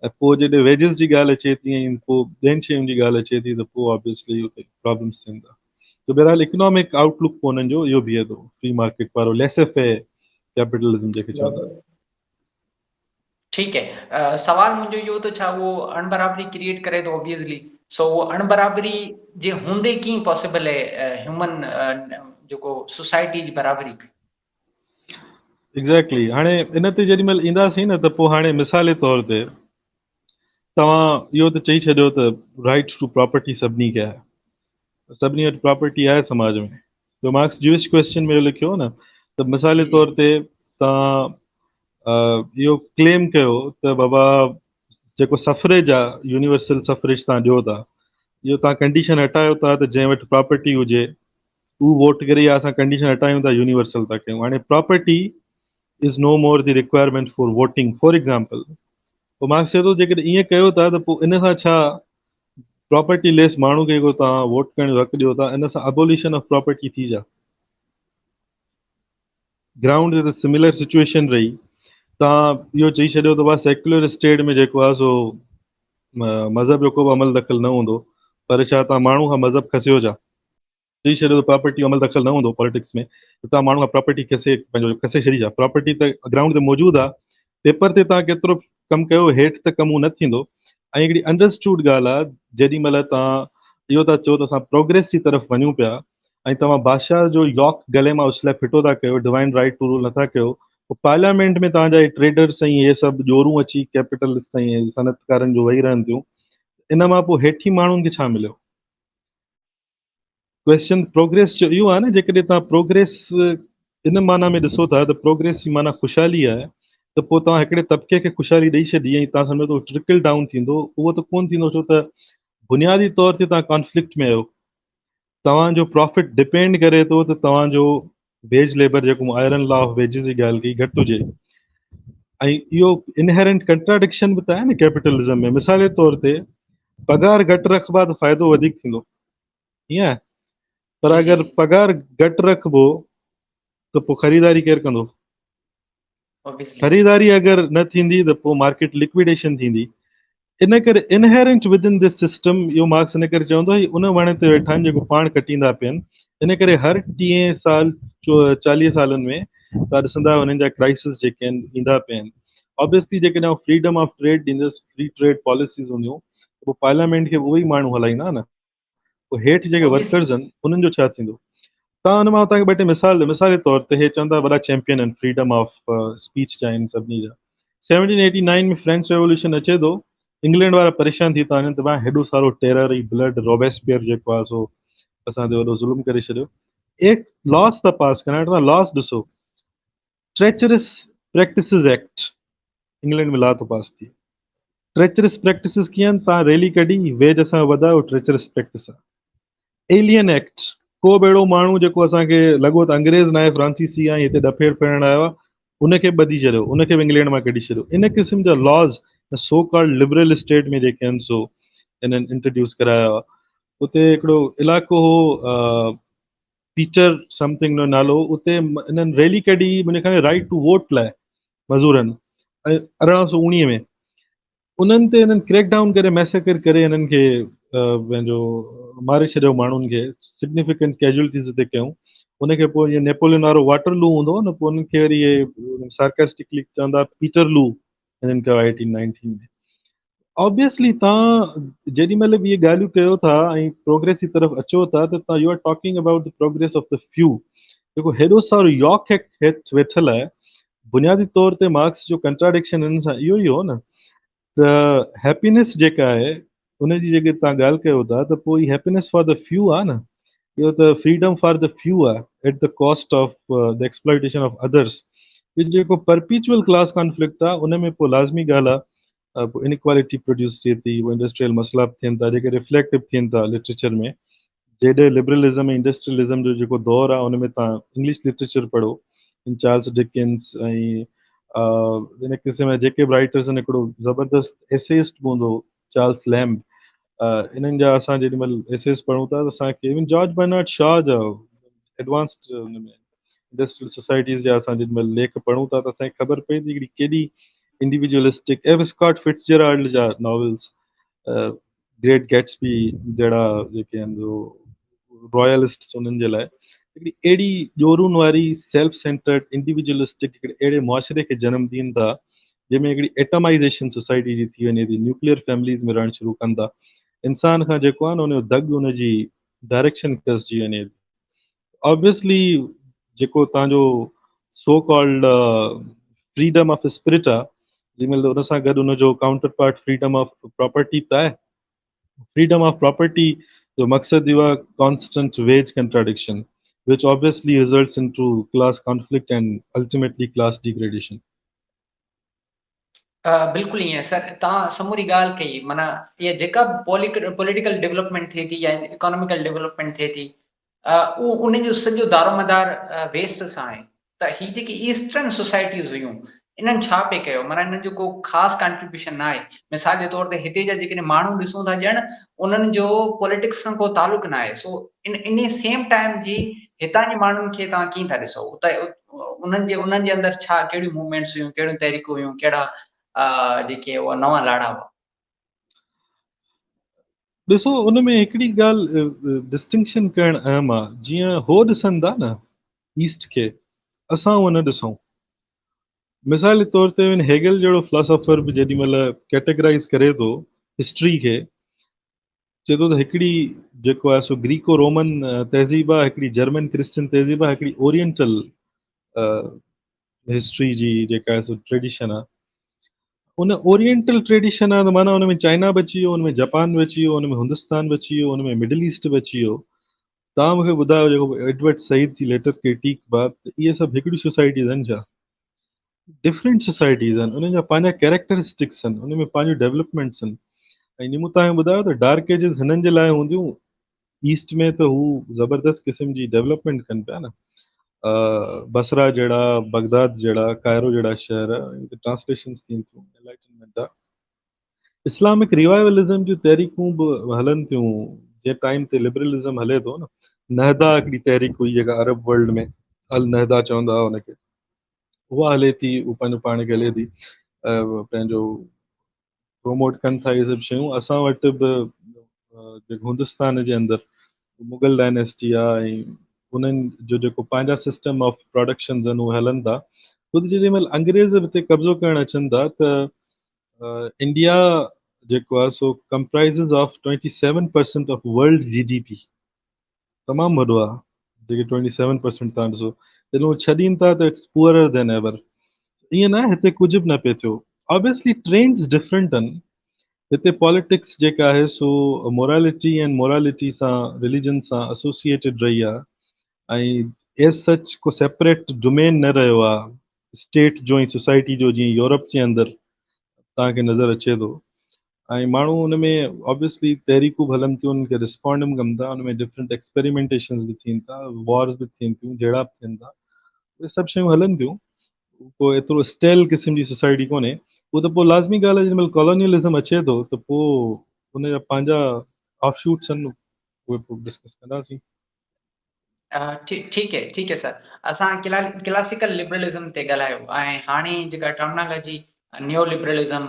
ऐं पोइ जॾहिं वेजिस जी ॻाल्हि अचे थी ऐं पोइ ॿियनि शयुनि जी ॻाल्हि अचे थी त पोइ ऑब्वियसली उते प्रॉब्लम्स थियनि था। त बहरहाल इकोनॉमिक आउटलुक पोइ हुननि जो इहो बीहे थो फ्री मार्केट वारो लेसे फेयर कैपिटलिज्म जेके चवंदा आहिनि। ठीक है। सवाल मुंहिंजो इहो त छा उहो अणबराबरी क्रिएट करे थो ऑब्वियसली, सो उहो अणबराबरी जे हूंदे कीअं पॉसिबल आहे ह्यूमन जेको सोसाइटी जी बराबरी? एग्ज़ैक्टली। हाणे इन ते जेॾी महिल ईंदासीं न त पोइ हाणे मिसाल जे तौर ते तव्हां इहो त चई छॾियो त राइट टू प्रॉपर्टी सभिनी खे आहे, सभिनी वटि प्रॉपर्टी आहे समाज में। जो मार्क्स जूइश क्वेश्चन में लिखियो न त मिसाल जे तौर ते तव्हां इहो क्लेम कयो त बाबा जेको सफरेज आहे यूनिवर्सल सफरेज तव्हां ॾियो था, इहो तव्हां कंडीशन हटायो था त जंहिं वटि प्रॉपर्टी हुजे उहो वोट करे या असां कंडीशन हटायूं था यूनिवर्सल था कयूं। हाणे property is no more the requirement for voting for example. पोइ मार्क्स चए थो जेकॾहिं ईअं कयो था त पोइ इन सां छा प्रॉपर्टी लेस माण्हू खे जेको तव्हां वोट करण जो हक़ु ॾियो था, इन सां अबोलिशन ऑफ प्रॉपर्टी थी जा ग्राउंड ते सिमिलर सिचुएशन रही। तव्हां इहो चई छॾियो त बसि सेक्युलर स्टेट में जेको आहे सो मज़हब जो को बि अमल दख़ल न हूंदो, पर छा तव्हां माण्हू खां मज़हब खसियो छा? चई छॾियो त प्रॉपर्टी अमल दख़ल न हूंदो पॉलिटिक्स में, त तव्हां माण्हू खां प्रॉपर्टी पंहिंजो खसे छॾी छा? प्रॉपर्टी त ग्राउंड ते मौजूदु आहे, पेपर ते तव्हां केतिरो कमु कयो हेठि त कमु न थींदो। ऐं हिकिड़ी अंडरस्टूड ॻाल्हि आहे, जेॾी महिल तव्हां इहो था चओ त असां प्रोग्रेस जी तरफ़ वञूं पिया ऐं तव्हां बादशाह जो यॉक गले मां उछलाए फिटो था कयो, डिवाइन राइट टू रूल नथा कयो, पोइ पार्लियामेंट में तव्हांजा ट्रेडर्स ऐं इहे सभु ॼोरूं अची कैपिटलिस्ट ऐं सनतकारनि जो वेही रहनि थियूं, इन मां पोइ हेठी माण्हुनि खे छा मिलियो? क्वेश्चन प्रोग्रेस जो इहो आहे न, जेकॾहिं तव्हां प्रोग्रेस इन माना में ॾिसो था त प्रोग्रेस जी माना ख़ुशहाली आहे, त पोइ तव्हां हिकिड़े तबिके खे ख़ुशहाली ॾेई छॾी ऐं तव्हां सम्झो त ट्रिकल डाउन थींदो, उहो त कोन थींदो, छो त बुनियादी तौर ते तव्हां कॉन्फ्लिक्ट में आहियो। तव्हांजो प्रॉफिट डिपेंड करे थो त तव्हांजो वेज लेबर जेको मूं आयरन लॉ ऑफ वेजिस जी ॻाल्हि कई घटि हुजे, ऐं इहो इनहेरेंट कंट्राडिक्शन बि त आहे न कैपिटलिज़म में। मिसाल जे तौर ते पघार घटि रखबा त फ़ाइदो वधीक थींदो, ईअं आहे, पर जी जी अगरि पघार घटि रखबो त पोइ ख़रीदारी केरु कंदो? ऑब्वियसली। ख़रीदारी अगरि न थींदी त पोइ मार्केट लिक्विडेशन थींदी। इन करे inherent with in this system, इहो मार्क्स इन करे चवंदो आहे उन वण ते वेठा आहिनि जेको पाण कटींदा पिया आहिनि। इन करे हर 30 साल 40 सालनि में तव्हां ॾिसंदा हुननि जा क्राइसिस जेके आहिनि ईंदा पिया आहिनि। ऑब्वियसली जेकॾहिं फ्रीडम ऑफ ट्रेड ॾींदसि, फ्री ट्रेड पॉलिसीज़ हूंदियूं, पोइ पार्लियामेंट खे उहे ई माण्हू हलाईंदा न, पोइ हेठि जेके ऑब्वियसली वर्कर्स आहिनि उन्हनि जो छा थींदो? तव्हां हुन मां तव्हांखे ॿ टे मिसाल जे तौर ते हे चवंदा वॾा चैंपियन आहिनि फ्रीडम ऑफ स्पीच जा आहिनि सभिनी जा, 1789 में फ्रेंच रेवोल्यूशन अचे थो, इंग्लैंड वारा परेशान थी था वञनि त भाई हेॾो सारो टेरर ऐं ब्लड रॉबेस्पियर जेको आहे सो असां ते वॾो ज़ुल्म करे छॾियो, एक लॉस था पास करण, तव्हां लॉस ॾिसो, ट्रेचरस प्रैक्टिसिस एक्ट इंग्लैंड में लॉ थो पास थी। ट्रेचरस प्रैक्टिसिस कीअं आहिनि, तव्हां रैली कढी वेज असां वधायो, ट्रेचरस प्रैक्टिस आहे। एलियन एक्ट, को बि अहिड़ो माण्हू जेको असांखे लॻो त अंग्रेज़ न आहे फ्रांसीसी आहे हिते डफेड़ फिरण आयो आहे, उनखे ॿधी छॾियो, उनखे बि इंग्लैंड मां कढी छॾियो। इन क़िस्म जा laws so called liberal state में जेके आहिनि सो इन्हनि इंट्रोड्यूस कराया हुआ। उते हिकिड़ो इलाइक़ो हो पीटर समथिंग जो नालो, उते इन्हनि रैली कढी मुंहिंजे ख़्याल राइट टू वोट लाइ मज़ूरनि, ऐं 1819 में उन्हनि ते इन्हनि क्रैक डाउन करे मैसेकर करे इन्हनि खे पंहिंजो मारे छॾियो माण्हुनि खे, सिग्निफिकेंट कैजुअलिटीज़ उते कयूं। उनखे पोइ इहे नेपोलियन वारो वाटर लू हूंदो हो न, पोइ उन्हनि खे वरी इहे सार्केस्टिकली चवंदा पीटर लू हिननि कयो 1819 में। ऑब्वियसली तव्हां जेॾी महिल बि इहे ॻाल्हियूं कयो था ऐं प्रोग्रेस जी तरफ़ अचो था त तव्हां you are talking about the progress of the few. जेको हेॾो सारो यॉर्क एक्ट हेठि वेठल आहे, बुनियादी तौर ते मार्क्स जो कंट्राडिक्शन हिन सां इहो ई हो न, त हैप्पीनेस जेका आहे उनजी जेके तव्हां ॻाल्हि कयो था, त पोइ ही हैप्पीनेस फॉर द फ्यू आहे न, इहो त फ्रीडम फॉर द फ्यू आहे at the cost of the exploitation of others. इहो जेको परपीचुअल क्लास कॉन्फ्लिक्ट आहे उन में पोइ लाज़मी ॻाल्हि आहे इनक्वालिटी प्रोड्यूस थिए थी, उहे इंडस्ट्रियल मसइला बि थियनि था जेके रिफ्लेक्टिव थियनि था लिटरेचर में। जेॾे लिबरलिज़म ऐं इंडस्ट्रियलिज़म जो जेको दौरु आहे उन में तव्हां इंग्लिश लिटरेचर पढ़ो, इन चार्ल्स डिकिंस ऐं इन क़िस्म जा जेके बि राइटर्स आहिनि, हिकिड़ो ज़बरदस्त एसेइस्ट बि हूंदो चार्ल्स लैम्ब, इन्हनि जा असां जेॾी महिल एसेस पढ़ूं था त असांखे इवन जॉर्ज बर्नार्ड शॉ जा एडवांस्ड हुन में इंडस्ट्रियल सोसाइटीज़ जा असां जेॾी महिल लेख पढ़ूं था त असांखे ख़बर पए थी हिकिड़ी केॾी इंडिविजुअलिस्टिक, एव स्कॉट फिट्सजेराल्ड जा नॉवेल्स, ग्रेट गैट्सबी जहिड़ा जेके आहिनि जो रॉयलिस्ट उन्हनि जे लाइ हिकिड़ी अहिड़ी ॼोरुनि वारी सेल्फ सेंटर्ड इंडिविजुअलिस्टिक हिकिड़े अहिड़े मुआशिरे खे जनमु ॾियनि था जंहिंमें हिकिड़ी एटमाइज़ेशन सोसाइटी जी थी वञे थी, न्यूक्लियर फैमिलीज़ में रहणु शुरू कनि था, इंसान खां जेको आहे न उनजो दग उनजी डायरेक्शन कसजी वञे। ऑब्वियसली जेको तव्हांजो so called freedom of spirit आहे, जंहिंमहिल उन सां गॾु उनजो counterpart freedom of property त आहे। फ्रीडम ऑफ प्रॉपर्टी जो मक़सदु इहो आहे constant wage contradiction which obviously results into class conflict and ultimately class degradation. बिल्कुलु ईअं सर, तव्हां समूरी ॻाल्हि कई, माना इहा जेका पॉलिटिकल डेवलपमेंट थिए थी या इकोनॉमिकल डेवलपमेंट थिए थी, उहो उन जो सॼो दारोमदार वेस्ट सां आहे। त ही जेकी ईस्टर्न सोसाइटीज़ हुयूं, इन्हनि छा पे कयो, माना इन्हनि जो को ख़ासि कंट्रीब्यूशन न आहे। मिसाल जे तौर ते हिते जा जेके माण्हू ॾिसूं था ॼण उन्हनि जो पॉलिटिक्स सां को तालुक न आहे, सो इन सेम टाइम जी हितां जे माण्हुनि खे तव्हां कीअं था ॾिसो, त उन्हनि जे अंदरि छा कहिड़ियूं मूवमेंट्स हुयूं, कहिड़ियूं तहरीकूं हुयूं, कहिड़ा जेके उहा नवां लाड़ा हुआ? ॾिसो, उन में हिकिड़ी ॻाल्हि डिस्टिंक्शन करणु अहम आहे। जीअं हो ॾिसनि था न ईस्ट खे, असां उहो न ॾिसूं। मिसाल जे तौर ते हेगल जहिड़ो फिलोसोफर बि जेॾी महिल कैटेगराइज़ करे थो हिस्ट्री खे, चए थो त हिकिड़ी जेको आहे सो ग्रीको रोमन तहज़ीब आहे, हिकिड़ी जर्मन क्रिश्चन तहज़ीब आहे, हिकिड़ी ओरिएंटल हिस्ट्री जी जेका आहे सो ट्रेडिशन आहे। उन ओरिएंटल ट्रेडिशन आहे त माना उन में चाइना बि अची वियो, उन में जापान बि अची वियो, उन में हिंदुस्तान बि अची वियो, उन में मिडल ईस्ट बि अची वियो। तव्हां मूंखे ॿुधायो जेको एडवर्ड सईद जी लेटर क्रिटिक बात, इहे सभु हिकिड़ियूं सोसाइटीज़ आहिनि छा? डिफरेंट सोसाइटीज़ आहिनि, उन्हनि जा पंहिंजा कैरेक्टरिस्टिक्स आहिनि, उन में पंहिंजूं डेवलपमेंट्स आहिनि। ऐं मूं तव्हांखे ॿुधायो त डार्क एजिस हिननि जे लाइ हूंदियूं, ईस्ट में त हू ज़बरदस्त क़िस्म जी डेवलपमेंट कनि पिया न, बसरा जहिड़ा, बगदाद जहिड़ा, कायरो जहिड़ा शहर, ट्रांसलेशन्स थियनि थियूं, एनलाइटनमेंट आहे। इस्लामिक रिवाइवलिज़म जूं तहरीकूं बि हलनि थियूं, जंहिं टाइम ते लिबरलिज़म हले थो न। नहदा हिकिड़ी तहरीक हुई जेका अरब वर्ल्ड में अल नहदा चवंदा हुआ हुनखे, उहा हले थी, उहा पंहिंजो पाण खे हले थी, पंहिंजो प्रोमोट कनि था इहे सभु शयूं। असां वटि बि जेको हिंदुस्तान जे अंदरि मुगल डायनेस्टी आहे ऐं उन्हनि जो जेको पंहिंजा सिस्टम ऑफ प्रोडक्शन्स आहिनि उहे हलनि था। ख़ुदि जेॾी महिल अंग्रेज़ बि हिते कब्ज़ो करणु अचनि था त इंडिया जेको आहे सो कंप्राइज़िस ऑफ 27% ऑफ वर्ल्ड GDP, तमामु वॾो आहे। जेके 27% तव्हां ॾिसो, जॾहिं उहो छॾीनि था त इट्स पुअरर देन एवर। ईअं न आहे हिते कुझु बि न पियो थियो, ऑब्वियसली ट्रेंड्स डिफरेंट आहिनि. हिते पॉलिटिक्स जेका आहे सो मोरालिटी एंड मोरालिटी सां रिलीजन सां एसोसिएटेड रही आहे, ऐं एज सच को सेपरेट डोमेन न रहियो आहे स्टेट जो ऐं सोसाइटी जो, जीअं यूरोप जे अंदरि तव्हांखे नज़र अचे थो. ऐं माण्हू हुन में ऑब्वियसली तहरीकूं बि हलनि थियूं, उन्हनि खे रिस्पॉन्ड बि कनि था, हुन में डिफरेंट एक्सपेरिमेंटेशन्स बि थियनि था, वॉर्स बि थियनि थियूं, जहिड़ा बि थियनि था, उहे सभु शयूं हलनि थियूं. को एतिरो स्टेल क़िस्म जी सोसाइटी कोन्हे. उहो त पोइ लाज़मी ॻाल्हि आहे, जेॾीमहिल कॉलोनियलिज़म अचे थो त पोइ हुनजा पंहिंजा ऑफशूट्स आहिनि, उहे पोइ डिस्कस कंदासीं. ठीक है सर. असां क्लासिकल लिबरलिज्म ते ॻाल्हायो ऐं हाणे जेका टर्मिनोलॉजी न्यो लिबरलिज्म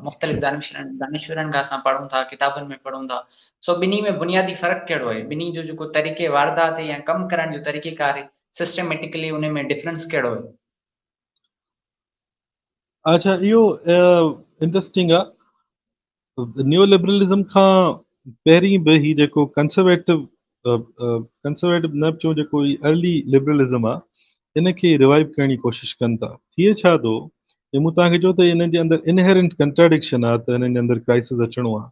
मुख़्तलिफ़ दानिशवरनि खां असां पढ़ूं था, किताबनि में पढ़ूं था. सो ॿिन्ही में बुनियादी फ़र्क़ु कहिड़ो आहे? ॿिन्ही जो जेको तरीक़े वारदात या कमु करण जो तरीक़ेकार आहे, सिस्टमेटिकली उन में डिफरेंस कहिड़ो आहे? अच्छा, इहो इंट्रस्टिंग आहे. न्यू लिबरलिज़म खां पहिरीं बि ही जेको कंजर्वेटिव न चऊं, जेको अर्ली लिबरलिज़म आहे, इन खे रिवाइव करण जी कोशिशि कनि था. थिए छा थो, मूं तव्हांखे चयो त हिन जे अंदरि इनहेरेंट कंट्राडिक्शन आहे, त हिननि जे अंदरि क्राइसिस अचिणो आहे.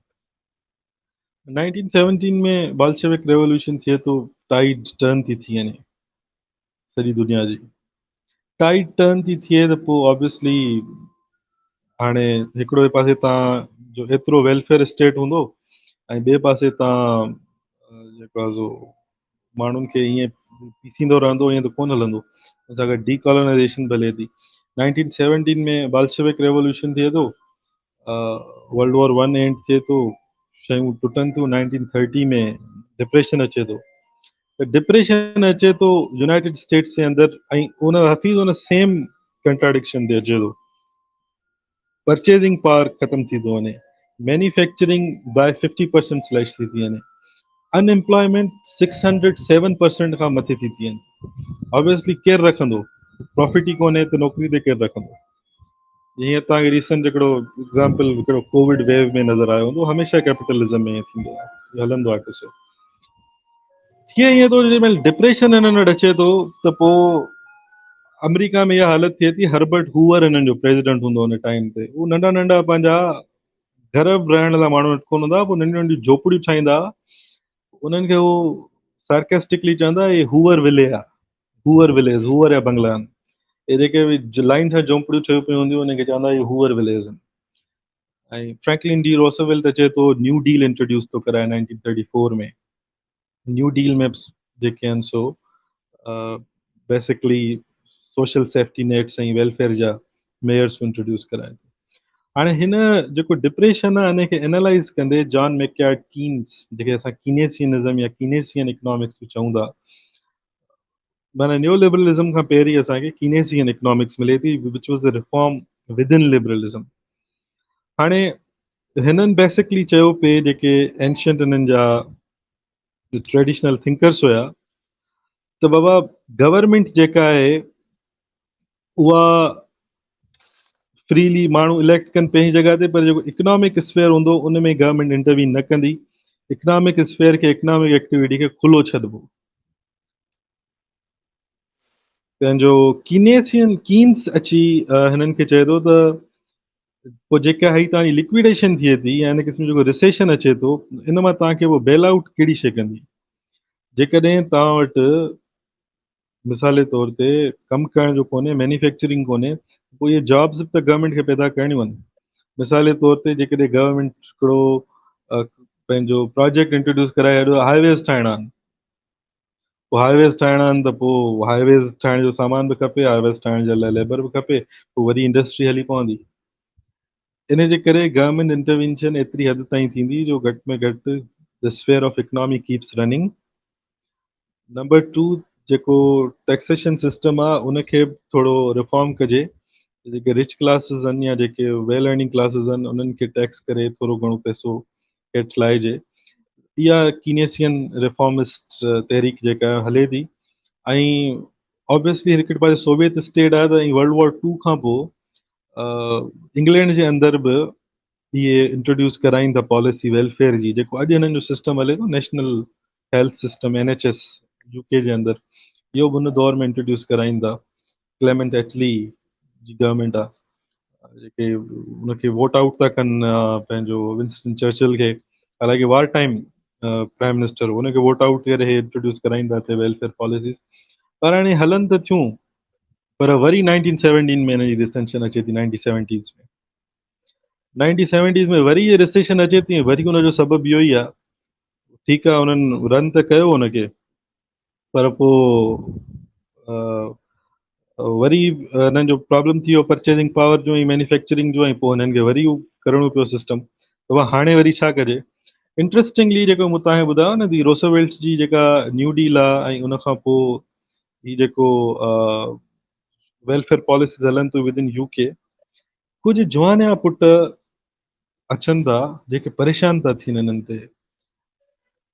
1917 में बाल्शेविक रेवोल्यूशन थिए थो, टाइड टर्न थी वञे सॼी दुनिया जी. टाइड टर्न थी थिए त पोइ ऑब्वियसली हाणे हिकिड़े पासे तव्हां जो एतिरो वेलफेयर स्टेट हूंदो, ऐं ॿिए पासे तव्हां जेको आहे सो माण्हुनि खे ईअं पीसींदो रहंदो, ईअं त कोन हलंदो. हुन सां गॾु डीकॉलोनाइज़ेशन बि हले थी. 1917 में बाल्शेविक रेवोल्यूशन थिए थो, वर्ल्ड वॉर वन एंड थिए थो, शयूं टुटनि थियूं. 1930 में डिप्रेशन अचे थो. त डिप्रेशन अचे थो यूनाइटेड स्टेट्स जे अंदरि, ऐं उन हफ़ीज़ उन सेम कंट्राडिक्शन ते अचे थो. परचेजिंग पावर ख़तम थी थो वञे, मैन्युफैक्चरिंग बाय 50% स्लैश थी वञे, अनएम्प्लॉयमेंट 607% खां मथे थी वञे. ऑब्वियसली केरु रखंदो? प्रॉफिट ई कोन्हे त नौकिरी ते केरु रखंदो? जीअं तव्हांखे रिसेंट हिकिड़ो एग्ज़ाम्पल हिकिड़ो कोविड वेव में नज़र आयो हूंदो. हमेशह कैपिटलिज़म में ईअं थींदो आहे, हलंदो आहे ॾिसो. थिए ईअं थो, जेॾीमहिल डिप्रेशन हिननि वटि अचे थो त पोइ अमेरिका में इहा हालत थिए थी. हर्बर्ट हूवर हिननि जो प्रेसिडेंट हूंदो हुन टाइम ते. उहे नंढा नंढा पंहिंजा घर रहण लाइ माण्हू वटि कोन हूंदा, पोइ नंढियूं नंढियूं झोपड़ियूं ठाहींदा. उन्हनि खे उहो सार्केस्टिकली चवंदा हे हूवर विले आहे, हूवर विलेज, हूवर जा बंगला आहिनि. हे जेके बि लाइन सां झोपड़ियूं ठहियूं पियूं हूंदियूं, उनखे चवंदा हे हूवर विलेज आहिनि. ऐं फ्रैंकलिन डी रोसवेल्ट अचे थो, न्यू डील इंट्रोड्यूस थो कराए 1934 में. न्यू डील में जेके आहिनि so basically social safety nets ऐं वेलफेयर जा मेयर्स इंट्रोड्यूस कराइनि. हाणे हिन जेको डिप्रेशन आहे, हिन खे एनालाइज़ कंदे जॉन मैकयार्ड कीन्स, जेके असां कीनेसियनिज़म या कीनेसियन इकोनॉमिक्स बि चऊं था, माना न्यू लिबरलिज़म खां पहिरीं असांखे कीनेसियन इकोनॉमिक्स मिले थी, which was the reform with in liberalism. हाणे हिननि बेसिकली चयो पिए, जेके एंशियंट हिननि जा ट्रेडिशनल थिंकर्स हुया, त बाबा गवर्नमेंट जेका आहे उहा फ्रीली माण्हू इलेक्ट कनि पंहिंजी जॻह ते, पर जेको इकोनॉमिक स्फेयर हूंदो उन में गवर्नमेंट इंटरवीन न कंदी. इकोनॉमिक स्फेयर खे, इकोनॉमिक एक्टिविटी खे खुलो छॾिबो. पंहिंजो कीन्स अची हिननि खे चए थो त पोइ जेका ही तव्हांजी लिक्विडेशन थिए थी या हिन क़िस्म जो जेको रिसेशन अचे थो, इन मां तव्हांखे उहो बेल आउट कहिड़ी शइ कंदी? जेकॾहिं तव्हां वटि मिसाल तौर ते कमु करण जो कोन्हे, मैन्युफैक्चरिंग कोन्हे, पोइ इहे जॉब्स बि त गवर्नमेंट खे पैदा करणियूं आहिनि. मिसाल तौर ते जेकॾहिं गवर्नमेंट हिकिड़ो पंहिंजो प्रोजेक्ट इंट्रोड्यूस कराए छॾियो, हाईवेज़ ठाहिणा आहिनि. पोइ हाईवेज़ ठाहिणा आहिनि त पोइ हाईवेज़ ठाहिण जो सामान बि खपे, हाईवेज़ ठाहिण जे लाइ लेबर बि खपे, पोइ वरी इंडस्ट्री हली पवंदी. इन जे करे गवर्नमेंट इंटरवेंशन एतिरी हद ताईं थींदी जो घटि में घटि the sphere of economy keeps running. Number 2, जेको टैक्सेशन सिस्टम आहे उनखे थोरो रिफॉर्म कजे. जेके रिच क्लासिस आहिनि या जेके वेल अर्निंग क्लासिस आहिनि, उन्हनि खे टैक्स करे थोरो घणो पैसो हेठि लाहिजे. इहा कीनेसियन रिफॉर्मिस्ट तहरीक जेका हले थी. ऐं ऑब्वियसली हिकिड़े पासे सोवियत स्टेट आहे, त वर्ल्ड वॉर 2 खां पोइ इंग्लैंड जे अंदरि बि इहे इंट्रोड्यूस कराइनि था पॉलिसी वेलफेयर जी, जेको अॼु हिननि जो सिस्टम हले थो, national health system NHS UK जे अंदरि. इहो बि हुन दौर में इंट्रोड्यूस कराइनि था. क्लेमेंट एटली जी गवर्नमेंट आहे. जेके उनखे वोट आउट था कनि पंहिंजो विंस्टन चर्चिल खे, हालांकि वार टाइम प्राइम मिनिस्टर हुनखे वोट आउट करे हे इंट्रोड्यूस कराईंदा थिए वेलफेयर पॉलिसीज़, पर हाणे हलनि त थियूं, पर वरी 1917 में हिन जी रिसेशन अचे थी, 1970s में 1970s में वरी इहा रिसेशन अचे थी, वरी उनजो सबबु इहो ई आहे। ठीकु आहे, उन्हनि रन त कयो हुनखे, पर पोइ वरी हिननि जो प्रॉब्लम थी वियो परचेसिंग पावर जो ऐं मैन्युफैक्चरिंग जो, ऐं पोइ हिननि खे वरी करिणो पियो सिस्टम। त उहा हाणे वरी छा कजे? इंट्रस्टिंगली जेको मूं तव्हांखे ॿुधायो न, दी रोसोवेल्ट्स जी जेका न्यू डील आहे, ऐं उनखां पोइ ही जेको वेलफेयर पॉलिसीज़ हलनि थियूं विद इन यूके, कुझु जवान पुट अचनि था जेके परेशान था थियनि हिननि ते,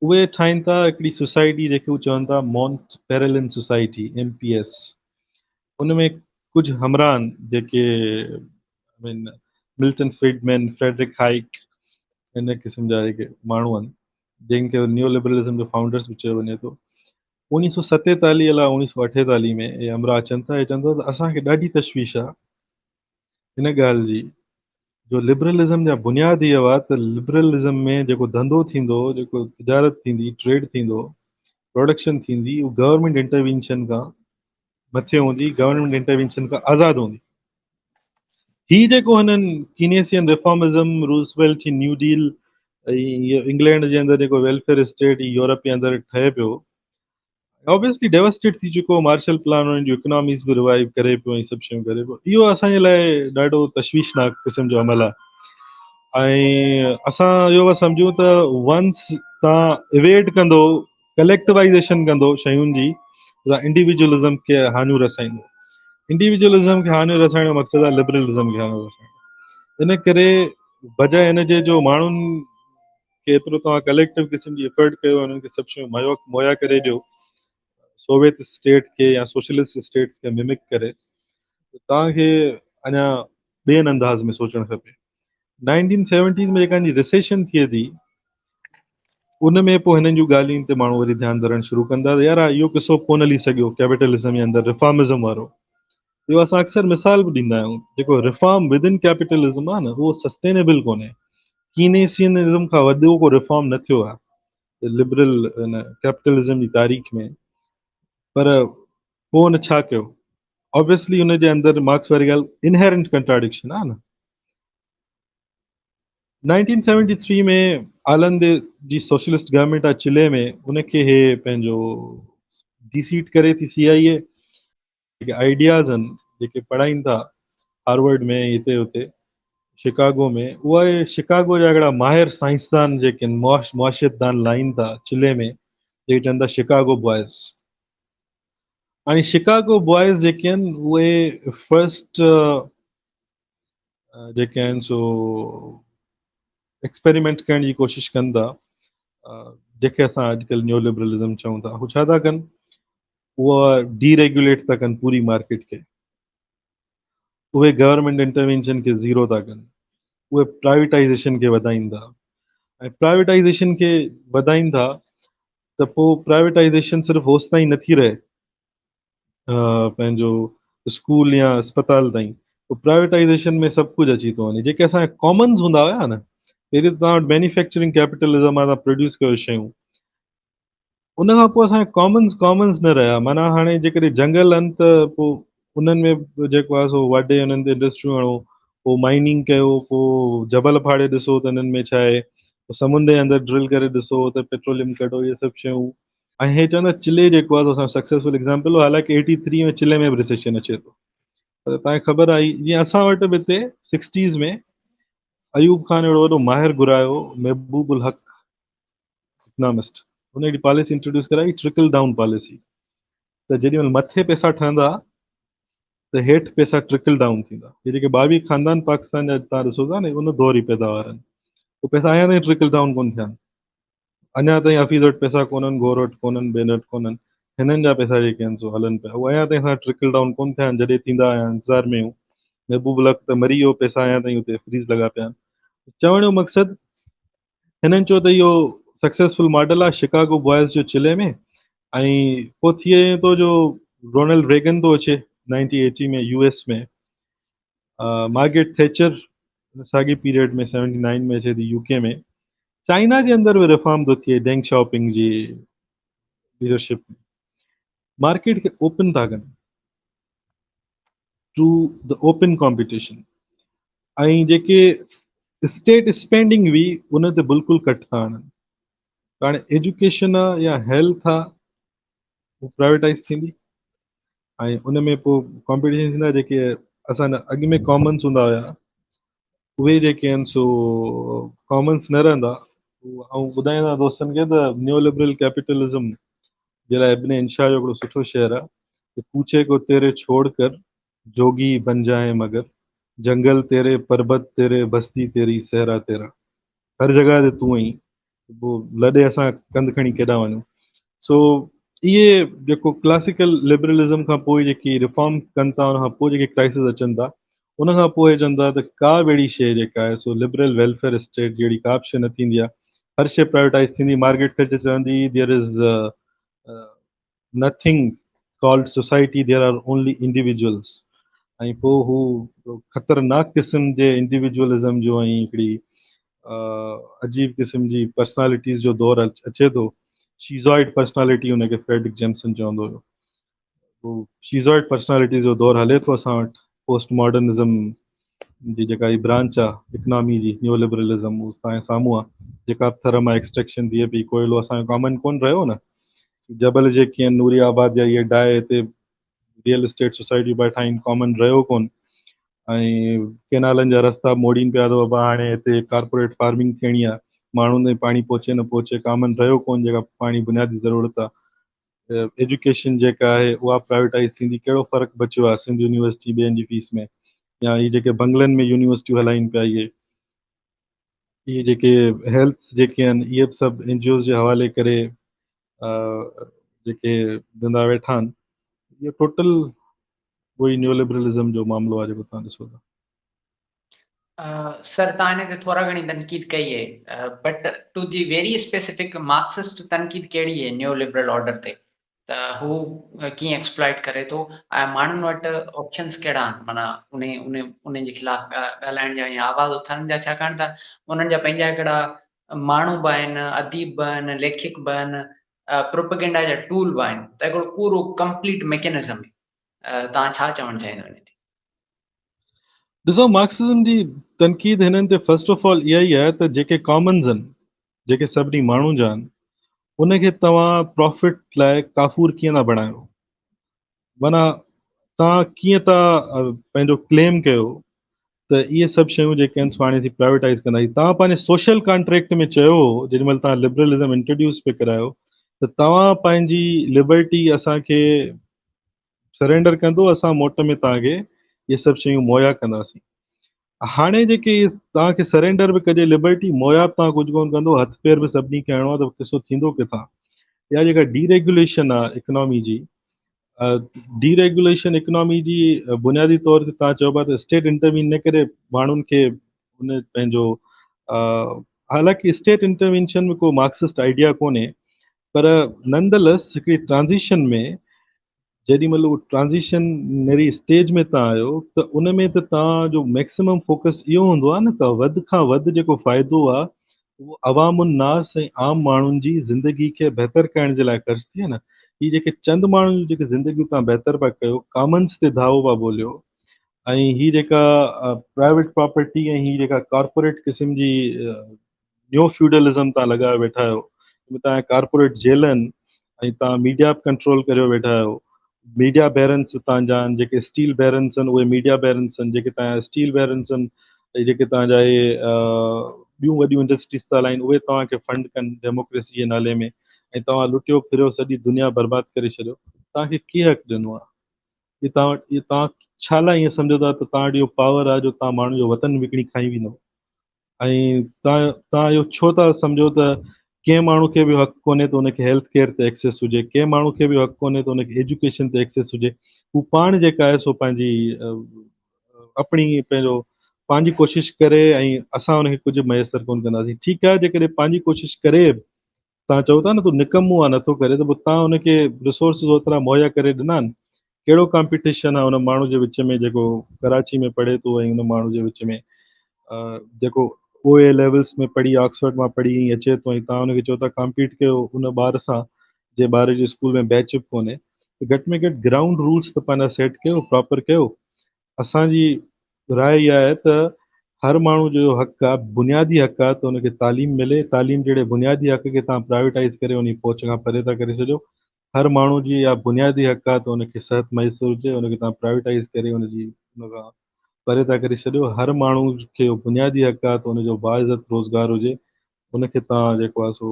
उहे ठाहिनि था हिकिड़ी सोसाइटी जेके उहे चवनि था मॉन्ट पेरेलिन सोसाइटी, MPS। उन में कुझु हमराह आहिनि जेके मिल्टन फ्रीडमैन, फ्रेडरिक हाइक, इन क़िस्म जा जेके माण्हू आहिनि जंहिंखे न्यू लिबरलिज़म जो फाउंडर्स बि चयो वञे थो। 1947 अलाए 1948 में इहे हमराह अचनि था, इहे चवनि था त असांखे ॾाढी तशवीश आहे हिन ॻाल्हि जी, जो लिबरलिज़म जा बुनियाद इहो आहे त लिबरलिज़म में जेको धंधो थींदो, जेको तिजारत थींदी, ट्रेड थींदो, प्रोडक्शन थींदी, उहा गवर्नमेंट इंटरवेंशन खां मथे हूंदी, गवर्नमेंट इंटरवेंशन खां आज़ादु हूंदी। ही जेको हिननि कीनेसियन रिफॉर्मिज़म, रूज़वेल्ट जी न्यू डील, ऐं इहो इंग्लैंड जे अंदरि जेको वेलफेयर स्टेट यूरोप जे अंदरि ठहे पियो, ऑब्वियसली डेवस्टेट थी चुको, मार्शल प्लान उन्हनि जूं इकोनॉमीज़ बि रिवाइव करे पियो ऐं सभु शयूं करे पियो। इहो असांजे लाइ ॾाढो तशवीशनाक क़िस्म जो अमल आहे। ऐं असां इहो था सम्झूं त वंस तव्हां इवेट कंदो, कलेक्टिवाइज़ेशन कंदो शयुनि जी, त इंडिविजुअलिज़म खे हानियूं रसाईंदो। इंडिविजुअलिज़म खे हानियूं रसाइण जो मक़सदु आहे लिबरलिज़म खे हानियूं रसाइणु। इन करे बजाए हिन जे जो माण्हुनि खे एतिरो तव्हां कलेक्टिव क़िस्म जी एफर्ट कयो, उन्हनि खे सभु शयूं मुहैया करे ॾियो, सोवियत स्टेट खे या सोशलिस्ट स्टेट्स खे मिमिक करे, त तव्हांखे अञा ॿियनि अंदाज़ में सोचणु खपे। 1970s में जेका रिसेशन थिए थी, उन में पोइ हिननि जूं ॻाल्हियुनि ते माण्हू वरी ध्यानु धरणु शुरू कंदा, यार इहो किसो कोन हली सघियो कैपिटलिज़म जे अंदरि रिफॉर्मिज़म वारो। इहो असां अक्सर मिसाल बि ॾींदा आहियूं, जेको रिफॉर्म विद इन कैपिटलिज़म आहे न, उहो सस्टेनेबल कोन्हे। कीनेसियनिज़म खां वॾो को रिफॉर्म न थियो आहे लिबरल कैपिटलिज़म जी तारीख़ में। पर पोइ हुन छा कयो? ऑब्वियसली हुन जे अंदरि मार्क्स वारी ॻाल्हि इनहेरेंट कंट्राडिक्शन आहे न। 1973 में आलंदे जी सोशलिस्ट गवर्नमेंट आहे चिले में, उनखे हे पंहिंजो डिसीट करे थी CIA। जेके आइडियाज़ आहिनि जेके पढ़ाइनि था हार्वर्ड में, हिते हुते शिकागो में, उहे शिकागो जा हिकिड़ा माहिर साइंसदान जेके आहिनि, मुआशियतदान लाइन था चिले में, जेके चवनि था शिकागो बॉयज़। हाणे शिकागो बॉयज़ जेके आहिनि उहे फर्स्ट जेके आहिनि सो एक्सपेरिमेंट करण जी कोशिशि कनि था, जेके असां अॼुकल्ह न्यू लिबरलिज़म चऊं था। हू छा था कनि? उहा डीरेगुलेट था कनि पूरी मार्केट खे, उहे गवर्नमेंट इंटरवेंशन खे ज़ीरो था कनि, उहे प्राइवेटाइज़ेशन खे वधाइनि था। ऐं प्राइवेटाइज़ेशन खे वधाइनि था त पोइ प्राइवेटाइज़ेशन सिर्फ़ु होसि ताईं नथी रहे पंहिंजो स्कूल या अस्पताल ताईं। पोइ प्राइवेटाइज़ेशन में सभु कुझु अची थो वञे। जेके असांजा कॉमन्स हूंदा हुया न, पहिरीं त तव्हां वटि मैन्युफैक्चरिंग कैपिटलिज़म आहे, तव्हां प्रोड्यूस कयो शयूं, उन खां पोइ असांजा कॉमन्स न रहिया। माना हाणे जेकॾहिं जंगल आहिनि त पोइ उन्हनि में जेको आहे सो वॾे उन्हनि ते इंडस्ट्रियूं हणो, पोइ माइनिंग कयो, पोइ जबल फाड़े ॾिसो त हिननि में छा आहे, समुंड जे अंदरि ड्रिल करे ॾिसो त पेट्रोलियम कढो, इहे सभु शयूं। ऐं हे चवंदा चिले जेको आहे असां सक्सेसफुल एग्ज़ाम्पल हो, हालांकि 83 में चिले में बि रिसेशन अचे थो। पर तव्हांखे ख़बर आहे जीअं असां वटि बि हिते 60s में अयूब खान अहिड़ो वॾो माहिर घुरायो, महबूब उल हक़ इकनॉमिस्ट, हुन हिकिड़ी पॉलिसी इंट्रोड्यूस कराई, ट्रिकल डाउन पॉलिसी। त जेॾी महिल मथे पैसा ठहंदा त हेठि पैसा ट्रिकल डाउन थींदा। हे जेके 22 ख़ानदान पाकिस्तान जा तव्हां ॾिसो था न, उन दौर जी पैदावार आहिनि। उहे पैसा अञा ताईं ट्रिकल डाउन कोन थिया आहिनि। अञा ताईं हफ़ीज़ वटि पैसा कोन्हनि, गोर वटि कोन्हनि, बेन वटि कोन्हनि, हिननि जा पैसा जेके आहिनि सो हलनि पिया। उहे अञा ताईं असां ट्रिकल डाउन कोन थिया आहिनि। जॾहिं थींदा आया इंतज़ार में हूं। महबूब उल हक़ त मरी वियो, पैसा अञा ताईं हुते फ्रीज़ लॻा पिया आहिनि। चवण जो मक़सदु, हिननि चयो त इहो सक्सेसफुल मॉडल आहे शिकागो बॉयज़ जो चिले में। ऐं पोइ थिए थो जो रोनल्ड रेगन थो अचे 1980 में US में, मार्गरेट थैचर साॻी पीरियड में 79 में अचे थी यूके में. चाइना जे अंदरि बि रिफॉर्म थो थिए डेंग शॉपिंग जी लीडरशिप में. मार्केट खे ओपन था कनि टू द ओपन कॉम्पिटिशन. ऐं जेके स्टेट स्पेंडिंग हुई उन ते बिल्कुलु कट था आणनि. हाणे एजुकेशन आहे या हेल्थ आहे उहो प्राइवेटाइज़ थींदी ऐं उन में पोइ कॉम्पिटिशन थींदा. जेके असांजा अॻु में कॉमन्स हूंदा हुया उहे जेके आहिनि सो कॉमन्स न रहंदा. ऐं ॿुधाईंदा दोस्तनि खे त न्यू लिबरल कैपिटलिज्म जे लाइ इब्न इंशा जो हिकिड़ो सुठो शेयर आहे कि पूछे को तेरे छोड़ कर जोगी बन जाए मगर जंगल तेरे पर्वत तेरे बस्ती तेरी सहरा तेरा. हर जॻह ते तूं आई पोइ लॾे असां कंध खणी केॾा वञूं. सो इहे जेको क्लासिकल लिबरलिज़म खां पोइ जेकी रिफॉर्म कनि था उन खां पोइ जेके क्राइसिस अचनि था उन खां पोइ चवनि था त का बि अहिड़ी शइ जेका आहे सो लिबरल वेलफेयर स्टेट जहिड़ी का बि शइ न थींदी आहे. हर शइ प्राइवेटाइज़ थींदी. मार्गरेट थैचर चवंदी there is nothing called society, there are only individuals. ऐं पोइ हू ख़तरनाक क़िस्म जे इंडिविजुअलिज़म जो ऐं हिकिड़ी अजीब क़िस्म जी पर्सनालिटीज़ जो दौरु अचे थो. शीज़ॉइड पर्सनालिटी हुनखे फ्रेडरिक जेम्सन चवंदो हुयो. पोइ शीज़ॉइड पर्सनालिटी जो दौरु हले थो असां वटि. पोस्ट मॉडर्निज़म जी जेका ही ब्रांच आहे इकनॉमी जी न्यू लिबरलिज़म उहो तव्हांजे साम्हूं आहे. जेका बि थर मां एक्सट्रैक्शन थिए पई कोयलो असांजो कॉमन कोन रहियो न. जबल जेके आहिनि नूरी आबाद या इहे डाए हिते रियल एस्टेट सोसाइटी वेठा आहिनि कॉमन रहियो कोन. ऐं केनालनि जा रस्ता मोड़ीनि पिया थो बाबा. हाणे हिते कारपोरेट फार्मिंग थियणी आहे. माण्हुनि ताईं पाणी पहुचे न पहुचे कॉमन रहियो कोन जेका पाणी बुनियादी ज़रूरत आहे. एजुकेशन जेका आहे उहा प्राइवेटाइज़ थींदी. कहिड़ो फ़र्क़ु बचियो आहे सिंध यूनिवर्सिटी ॿियनि जी फीस में या इहे जेके बंगलनि में यूनिवर्सिटियूं हलाइनि पिया इहे जेके हेल्थ जेके आहिनि इहे बि सभु एन जी ओज़ जे हवाले करे जेके धंधा वेठा आहिनि. इहो टोटल उहो ई न्यू लिबरलिज़म जो मामिलो आहे जेको तव्हां ॾिसो था. सर तव्हां हिन ते थोरा घणी तनक़ीद कई आहे but to the very specific Marxist तनक़ीद कहिड़ी आहे न्यू लिबरल ऑर्डर ते त हू कीअं एक्सप्लॉइट करे थो ऐं माण्हुनि वटि ऑप्शन्स कहिड़ा आहिनि माना उन जे ख़िलाफ़ ॻाल्हाइण जा या आवाज़ उथारण जा. छाकाणि त उन्हनि जा पंहिंजा हिकिड़ा माण्हू बि आहिनि अदीब बि आहिनि लेखक बि आहिनि प्रोपेगेंडा जा टूल बि आहिनि. त हिकिड़ो पूरो कंप्लीट मैकेनिज़म तव्हां छा चवणु चाहींदो हिन ते? ॾिसो मार्क्सिज़म जी तनक़ीद हिननि ते फस्ट ऑफ ऑल इहा ई आहे त जेके कॉमन्स आहिनि जेके सभिनी माण्हू जा आहिनि उनखे तव्हां प्रॉफिट लाइ काफ़ूर कीअं था बणायो. माना तव्हां कीअं था पंहिंजो क्लेम कयो त इहे सभु शयूं जेके आहिनि सो हाणे असीं प्राइवेटाइज़ कंदासीं. तव्हां पंहिंजे सोशल कॉन्ट्रैक्ट में चयो जेॾी महिल तव्हां लिबरलिज़म इंट्रोड्यूस पे करायो त तव्हां पंहिंजी लिबर्टी असांखे सरेंडर कंदो असां मोट में तव्हांखे इहे सभु शयूं मुहैया कंदासीं. हाणे जेके तव्हांखे सरेंडर बि कजे लिबर्टी मुहैया बि तव्हां कुझु कोन कंदो. हथ पेर बि सभिनी खे हणिणो आहे त किसो थींदो किथां. या जेका डीरेगुलेशन आहे इकनॉमी जी डीरेगुलेशन इकनॉमी जी बुनियादी तौर ते तव्हां चओ पिया त स्टेट इंटरवीन न करे माण्हुनि खे उन पंहिंजो हालांकि स्टेट इंटरवेंशन में को मार्क्सिस्ट आइडिया कोन्हे पर नंदलेस हिकिड़ी ट्रांज़िशन में जेॾी महिल उहो ट्रांज़िशनरी स्टेज में तव्हां आहियो त उन में त तव्हांजो मैक्सिमम फोकस इहो हूंदो आहे न त वधि खां वधि जेको फ़ाइदो आहे उहो अवामुन्नास ऐं आम माण्हुनि जी ज़िंदगी खे बहितर करण जे लाइ ख़र्चु थिए न. हीअ जेके चंद माण्हुनि जी जेके ज़िंदगियूं तव्हां बहितर पिया कयो कॉमन्स ते धावो पिया ॿोलियो ऐं हीअ जेका प्राइवेट प्रॉपर्टी ऐं हीअ जेका कॉर्पोरेट क़िस्म जी न्यू फ्यूडलिज़म तव्हां लॻाए वेठा आहियो तव्हांजा कॉर्पोरेट जेल आहिनि ऐं तव्हां मीडिया बि कंट्रोल करे वेठा आहियो. मीडिया बैरन्स तव्हांजा आहिनि जेके स्टील बैरन्स आहिनि उहे मीडिया बैरन्स आहिनि. जेके तव्हांजा स्टील बैरन्स आहिनि ऐं जेके तव्हांजा इहे ॿियूं वॾियूं इंडस्ट्रीज़ था हलाइनि उहे तव्हांखे फंड कनि डेमोक्रेसी जे नाले में ऐं तव्हां लुटियो फिरियो सॼी दुनिया बर्बादु करे छॾियो. तव्हांखे कीअं हक़ ॾिनो आहे? इहे तव्हां छा लाइ ईअं सम्झो था त तव्हां वटि इहो पावर आहे जो तव्हां माण्हुनि जो वतन विकिणी खाई वेंदो ऐं तव्हां इहो छो था सम्झो त कंहिं माण्हू खे बि हक़ु कोन्हे त हुनखे हेल्थ केयर ते एक्सेस हुजे. कंहिं माण्हू खे बि हक़ु कोन्हे त हुनखे एजुकेशन ते एक्सेस हुजे. हू पाण जेका आहे सो पंहिंजी अपनी पंहिंजो पंहिंजी कोशिशि करे ऐं असां हुनखे कुझु मुयसरु कोन कंदासीं. ठीकु आहे जेकॾहिं पंहिंजी कोशिशि करे तव्हां चओ था न तूं निकमो आहे नथो करे त पोइ तव्हां हुनखे रिसोर्सिस ओतिरा मुहैया करे ॾिना आहिनि कहिड़ो कॉम्पिटिशन आहे उन माण्हू जे विच में जेको कराची में पढ़े थो ऐं उन माण्हू जे विच में जेको OA लेवल्स में पढ़ी ऑक्सफर्ड मां पढ़ी ऐं अचे थो ऐं तव्हां हुनखे चओ था कॉम्पीट कयो उन ॿार सां जे ॿार जे स्कूल में बैचअप कोन्हे त घटि में घटि ग्राउंड रूल्स त पंहिंजा सेट कयो प्रॉपर कयो। असांजी राय इहा आहे त हर माण्हू जो हक़ आहे बुनियादी हक़ आहे त हुनखे तालीम मिले। तालीम जहिड़े बुनियादी हक़ खे तव्हां प्राइवेटाइज़ करे उन पहुच खां परे था करे छॾियो। हर माण्हू जी इहा बुनियादी हक़ आहे त हुनखे सिहत मैसर हुजे हुनखे तव्हां प्राइवेटाइज़ करे हुनजी हुन खां परे था करे छॾियो। हर माण्हू खे बुनियादी हक़ आहे त हुनजो बाइज़त रोज़गार हुजे उनखे तव्हां जेको आहे सो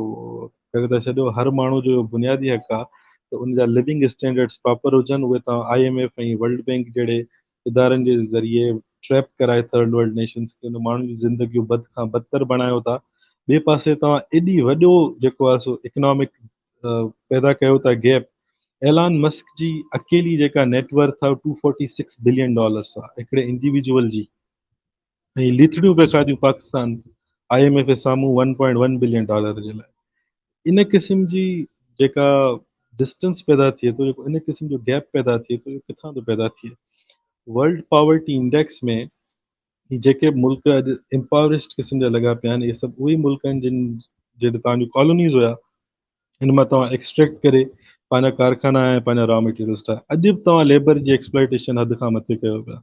करे था छॾियो। हर माण्हू जो बुनियादी हक़ आहे त उन जा लिविंग स्टैंडर्ड्स प्रॉपर हुजनि उहे तव्हां IMF ऐं वर्ल्ड बैंक जहिड़े इदारनि जे ज़रिए ट्रैप कराए थर्ड वर्ल्ड नेशंस खे उन माण्हुनि जी ज़िंदगियूं बद खां बदतर बणायो था। ॿिए पासे तव्हां एॾी वॾो जेको आहे सो इकनॉमिक पैदा कयो था गैप। एलान मस्क जी अकेली जेका नेटवर्थ आहे $246 बिलियन आहे हिकिड़े इंडिविजुअल जी ऐं लिथड़ियूं पिया खादियूं पाकिस्तान IMF जे साम्हूं $1.1 बिलियन जे लाइ। इन क़िस्म जी जेका डिस्टेंस पैदा थिए थो जेको इन क़िस्म जो गैप पैदा थिए थो किथां थो पैदा थिए। वर्ल्ड पॉवर्टी इंडेक्स में ही जेके मुल्क अॼु एम्पावरिस्ट क़िस्म जा लॻा पिया आहिनि इहे सभु उहे मुल्क आहिनि जिन जॾहिं तव्हांजूं कॉलोनीज़ हुया हिन मां तव्हां एक्सट्रैक्ट करे पंहिंजा कारखाना ऐं पंहिंजा रॉ मटीरियल्स ठाहे। अॼु बि तव्हां लेबर जी एक्सप्लॉइटेशन हद खां मथे कयो पिया।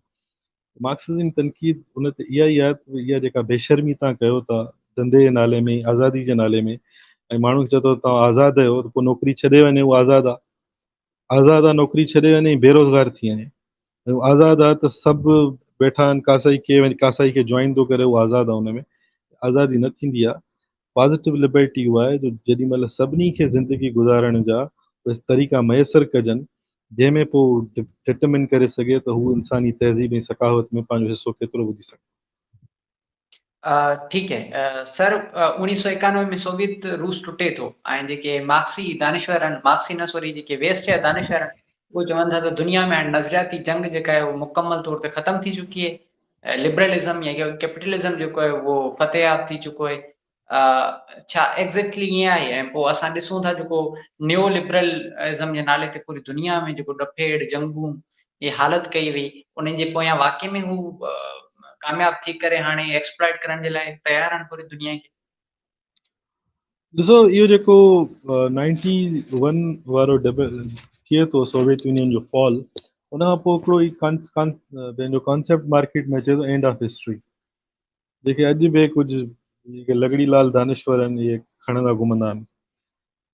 मार्क्सिज़म तनक़ीद उन ते इहा ई आहे त इहा जेका बेशर्मी तव्हां कयो था धंधे जे नाले में आज़ादी जे नाले में ऐं माण्हू खे चए थो तव्हां आज़ादु आहियो त पोइ नौकिरी छॾे वञे उहो आज़ादु आहे। आज़ादु आहे नौकिरी छॾे वञे बेरोज़गार थी वञे ऐं आज़ादु आहे त सभु वेठा आहिनि कासाई खे वञी कासाई खे जॉइन थो करे उहो आज़ादु आहे। हुन में आज़ादी न थींदी आहे। पॉज़िटिव लिबर्टी उहा आहे जो जेॾी महिल सभिनी खे ज़िंदगी गुज़ारण जा उहे तरीक़ा मैसर कजनि जंहिंमें पोइ डिटरमिन करे सघे त हू इंसानी तहज़ीब ऐं सकावत में पंहिंजो हिसो केतिरो विझी सघे। ठीक है सर 1991 में सोवियत रूस टुटे थो ऐं जेके मार्क्सी दानिश्वर आहिनि मार्क्सी न सॉरी जेके वेस्ट जा दानिश्वर आहिनि उहे चवनि था त दुनिया में हाणे नज़रियाती जंग जेका आहे उहो मुकमल तौर ते ख़तम थी चुकी आहे। लिबरलिज़म या कैपिटलिज़म जेको आहे उहो फतेहाब थी चुको आहे। छा एग्ज़ैक्टली ईअं आहे ऐं पोइ असां ॾिसूं था जेको न्यो लिबरलिज़म जे नाले ते पूरी दुनिया में जेको डफेड़ जंगूं ये हालत कई वई उन्हनि जे पोयां वाक़ई में हू कामयाब थी करे हाणे एक्सप्लॉइट करण जे लाइ तयार आहिनि पूरी दुनिया खे। ॾिसो इहो जेको 91 वारो थिए थो सोवियत यूनियन जो फॉल उन खां पोइ हिकिड़ो ई पंहिंजो कॉन्सेप्ट मार्केट में अचे थो एंड ऑफ हिस्ट्री जेके अॼु बि कुझु जेके लॻड़ी लाल दानिश्वर आहिनि इहे खणंदा घुमंदा आहिनि।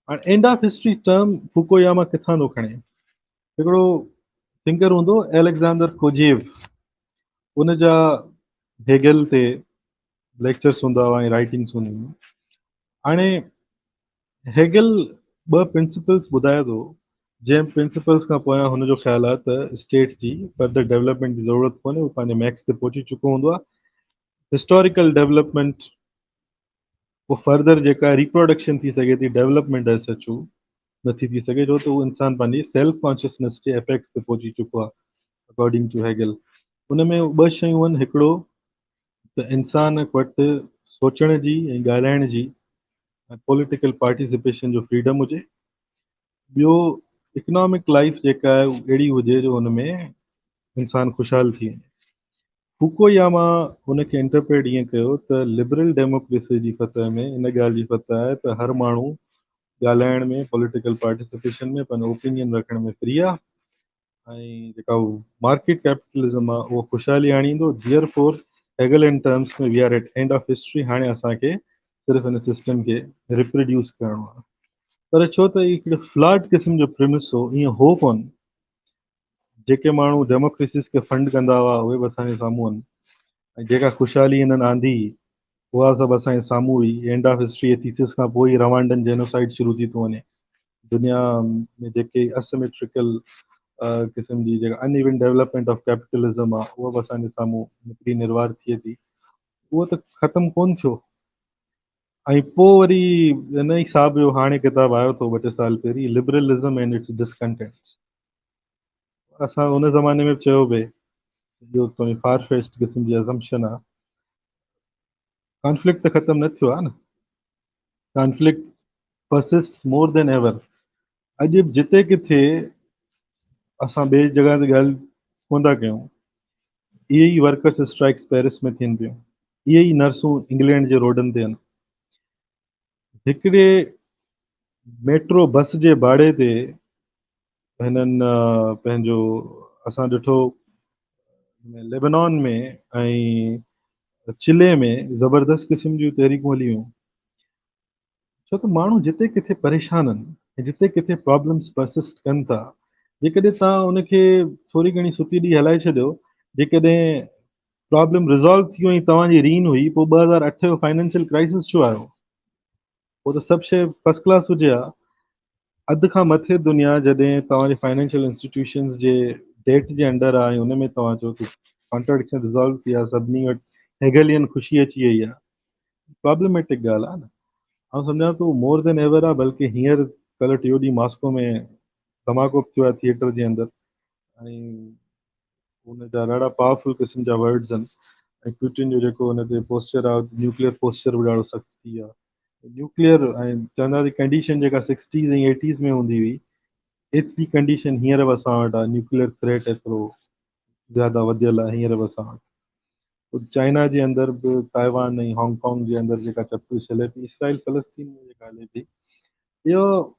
हाणे एंड ऑफ हिस्ट्री टर्म फुकोयामा किथां थो खणे। हिकिड़ो थिंकर हूंदो एलेक्जेंडर कोजेव उन जा हेगल ते लेक्चर्स हूंदा हुआ ऐं राइटिंग्स हूंदियूं हुयूं। हाणे हेगल 2 प्रिंसिपल्स ॿुधाए थो जंहिं प्रिंसिपल्स खां पोयां हुनजो ख़्यालु आहे त स्टेट जी फर्दर डेवलपमेंट जी ज़रूरत कोन्हे उहो पंहिंजे मैक्स ते पहुची चुको हूंदो आहे। हिस्टोरिकल डेवलपमेंट पोइ फर्दर जेका रिप्रोडक्शन थी सघे थी डेवलपमेंट एज सच नथी थी सघे छो त उहो इंसानु पंहिंजी सेल्फ कॉन्शियसनेस जे एपेक्स ते पहुची चुको आहे अकॉर्डिंग टू हेगल। उन में 2 शयूं आहिनि हिकिड़ो त इंसान वटि सोचण जी ऐं ॻाल्हाइण जी पॉलिटिकल पार्टिसिपेशन जो फ्रीडम हुजे। ॿियो इकनॉमिक लाइफ जेका आहे उहा अहिड़ी हुजे जो हुन में इंसानु ख़ुशहाल थी वञे। फुकोयामा हुनखे इंटरप्रेट ईअं कयो त लिबरल डेमोक्रेसी जी फतह में इन ॻाल्हि जी फतह आहे त हर माण्हू ॻाल्हाइण में पॉलिटिकल पार्टिसिपेशन में पंहिंजो ओपिनियन रखण में फ्री आहे ऐं जेका मार्केट कैपिटलिज़म आहे उहो ख़ुशहाली आणींदो। Dear for Hegel in terms में we are at end of history. हाणे असांखे सिर्फ़ु हिन सिस्टम खे रिप्रोड्यूस करिणो आहे। पर छो त हिकिड़े फ्लॉड क़िस्म जो प्रिमिस हो ईअं हो कोन। जेके माण्हू डेमोक्रेसीस खे फंड कंदा हुआ उहे बि असांजे साम्हूं आहिनि ऐं जेका ख़ुशहाली हिननि आंदी उहा सभु असांजे साम्हूं हुई। एंड ऑफ हिस्ट्री थीसिस खां पोइ ई रवांडन जेनोसाइड शुरू थी थो वञे। दुनिया में जेके असिमेट्रिकल क़िस्म जी जेका अनइवन डेवलपमेंट ऑफ कैपिटलिज़म आहे उहा बि असांजे साम्हूं निकिरी निर्वार थिए थी। उहो त ख़तमु कोन थियो ऐं पोइ वरी इन ई हिसाब जो हाणे किताबु आयो अथव 2 टे साल पहिरीं लिबरलिज़म एंड इट्स डिसकंटेंट्स। असां उन ज़माने में बि चयो पिए इहो थोरी फार फेस्ट क़िस्म जी अज़म्पशन आहे। कॉन्फ्लिक्ट त ख़तमु न थियो आहे न। Conflict persist more than ever. अॼु बि जिते किथे असां ॿिए जॻह ते ॻाल्हि कोन था कयूं, इहे ई वर्कर्स स्ट्राइक्स पेरिस में थियनि पियूं, इहे ई नर्सूं इंग्लैंड जे रोडनि ते आहिनि। हिकिड़े मेट्रो बस जे भाड़े ते हिननि पंहिंजो असां ॾिठो लेबनान में ऐं चिले में ज़बरदस्त क़िस्म जूं तहरीकूं हली वियूं, छो त माण्हू जिते किथे परेशान आहिनि ऐं जिते किथे प्रॉब्लम्स परसिस्ट कनि था, जेकॾहिं तव्हां उनखे थोरी घणी सुती ॾींहुं हलाए छॾियो, जेकॾहिं प्रॉब्लम रिज़ॉल्व थी वई तव्हांजी रीन हुई, पोइ 2008 जो फाइनेंशियल क्राइसिस छो आयो? पोइ त सभु शइ फर्स्ट क्लास हुजे हा। अधु खां मथे दुनिया जॾहिं तव्हांजे फाइनेंशियल इंस्टीट्यूशन्स जे डेट जे अंडर आहे ऐं हुन में तव्हां चओ कि कॉन्ट्राडिक्शन रिज़ॉल्व थी आहे, सभिनी वटि हेगलियन ख़ुशी अची वई आहे, प्रॉब्लमेटिक ॻाल्हि आहे न। आउं सम्झां थो मोर देन एवर आहे, बल्कि हींअर कल्ह टियों ॾींहुं मॉस्को में धमाको थियो आहे थिएटर जे अंदरि, ऐं हुन जा ॾाढा पावरफुल क़िस्म जा वर्ड्स आहिनि, ऐं पुटिन जो जेको हुन ते पोस्चर आहे, न्यूक्लियर पोस्चर बि ॾाढो सख़्तु थी वियो आहे। न्यूक्लियर ऐं चवंदासीं कंडीशन जेका 60s ऐं 80s में हूंदी हुई, एतिरी कंडीशन हींअर बि असां वटि आहे, न्यूक्लियर थ्रेट एतिरो ज़्यादा वधियल आहे हींअर बि असां वटि। चाइना जे अंदरि बि ताइवान ऐं हांगकांग जे अंदरि जेका चपी हले पई, इसराइल फ़लस्तीन में जेका हले पई, इहो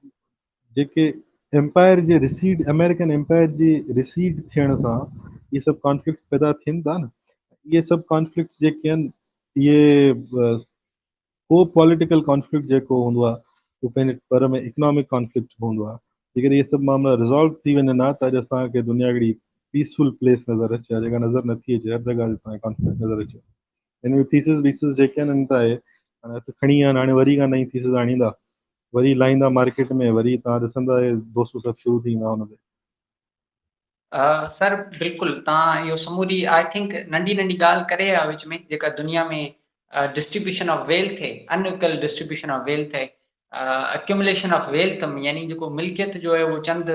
जेके एम्पायर जे रिसीड, अमेरिकन एम्पायर जी रिसीड थियण सां इहे सभु कॉन्फ्लिक्ट्स पैदा थियनि था न। इहे सभु कॉन्फ्लिक्ट्स जेके आहिनि, इहे को पॉलिटिकल कॉन्फ्लिक्ट जेको हूंदो आहे उहो पंहिंजे पर में इकनॉमिक कॉन्फ्लिक्ट हूंदो आहे। जेकॾहिं इहे सभु मामला रिज़ॉल्व थी वञनि हा त अॼु असांखे दुनिया हिकिड़ी पीसफुल प्लेस नज़र अचे हा, जेका नज़र नथी अचे, हर जॻह ते कॉन्फ्लिक्ट नज़र अचे। हिन में थीसिस बीसिस जेके आहिनि त आहे, हाणे हथु खणी आहिनि, हाणे वरी का नई थीसिस आणींदा, वरी लाहींदा मार्केट में, वरी तव्हां ॾिसंदा दोस्तूं सभु शुरू थींदा हुन ते। सर बिल्कुलु तव्हां इहो समूरी आई थिंक नंढी नंढी ॻाल्हि करे आहे विच में, जेका दुनिया में डिस्ट्रीब्यूशन ऑफ वेल्थ है, अनइक्वल डिस्ट्रीब्यूशन ऑफ वेल्थ है, एक्यूमुलेशन ऑफ वेल्थ, यानी जेको मिल्कियत जो है वो चंद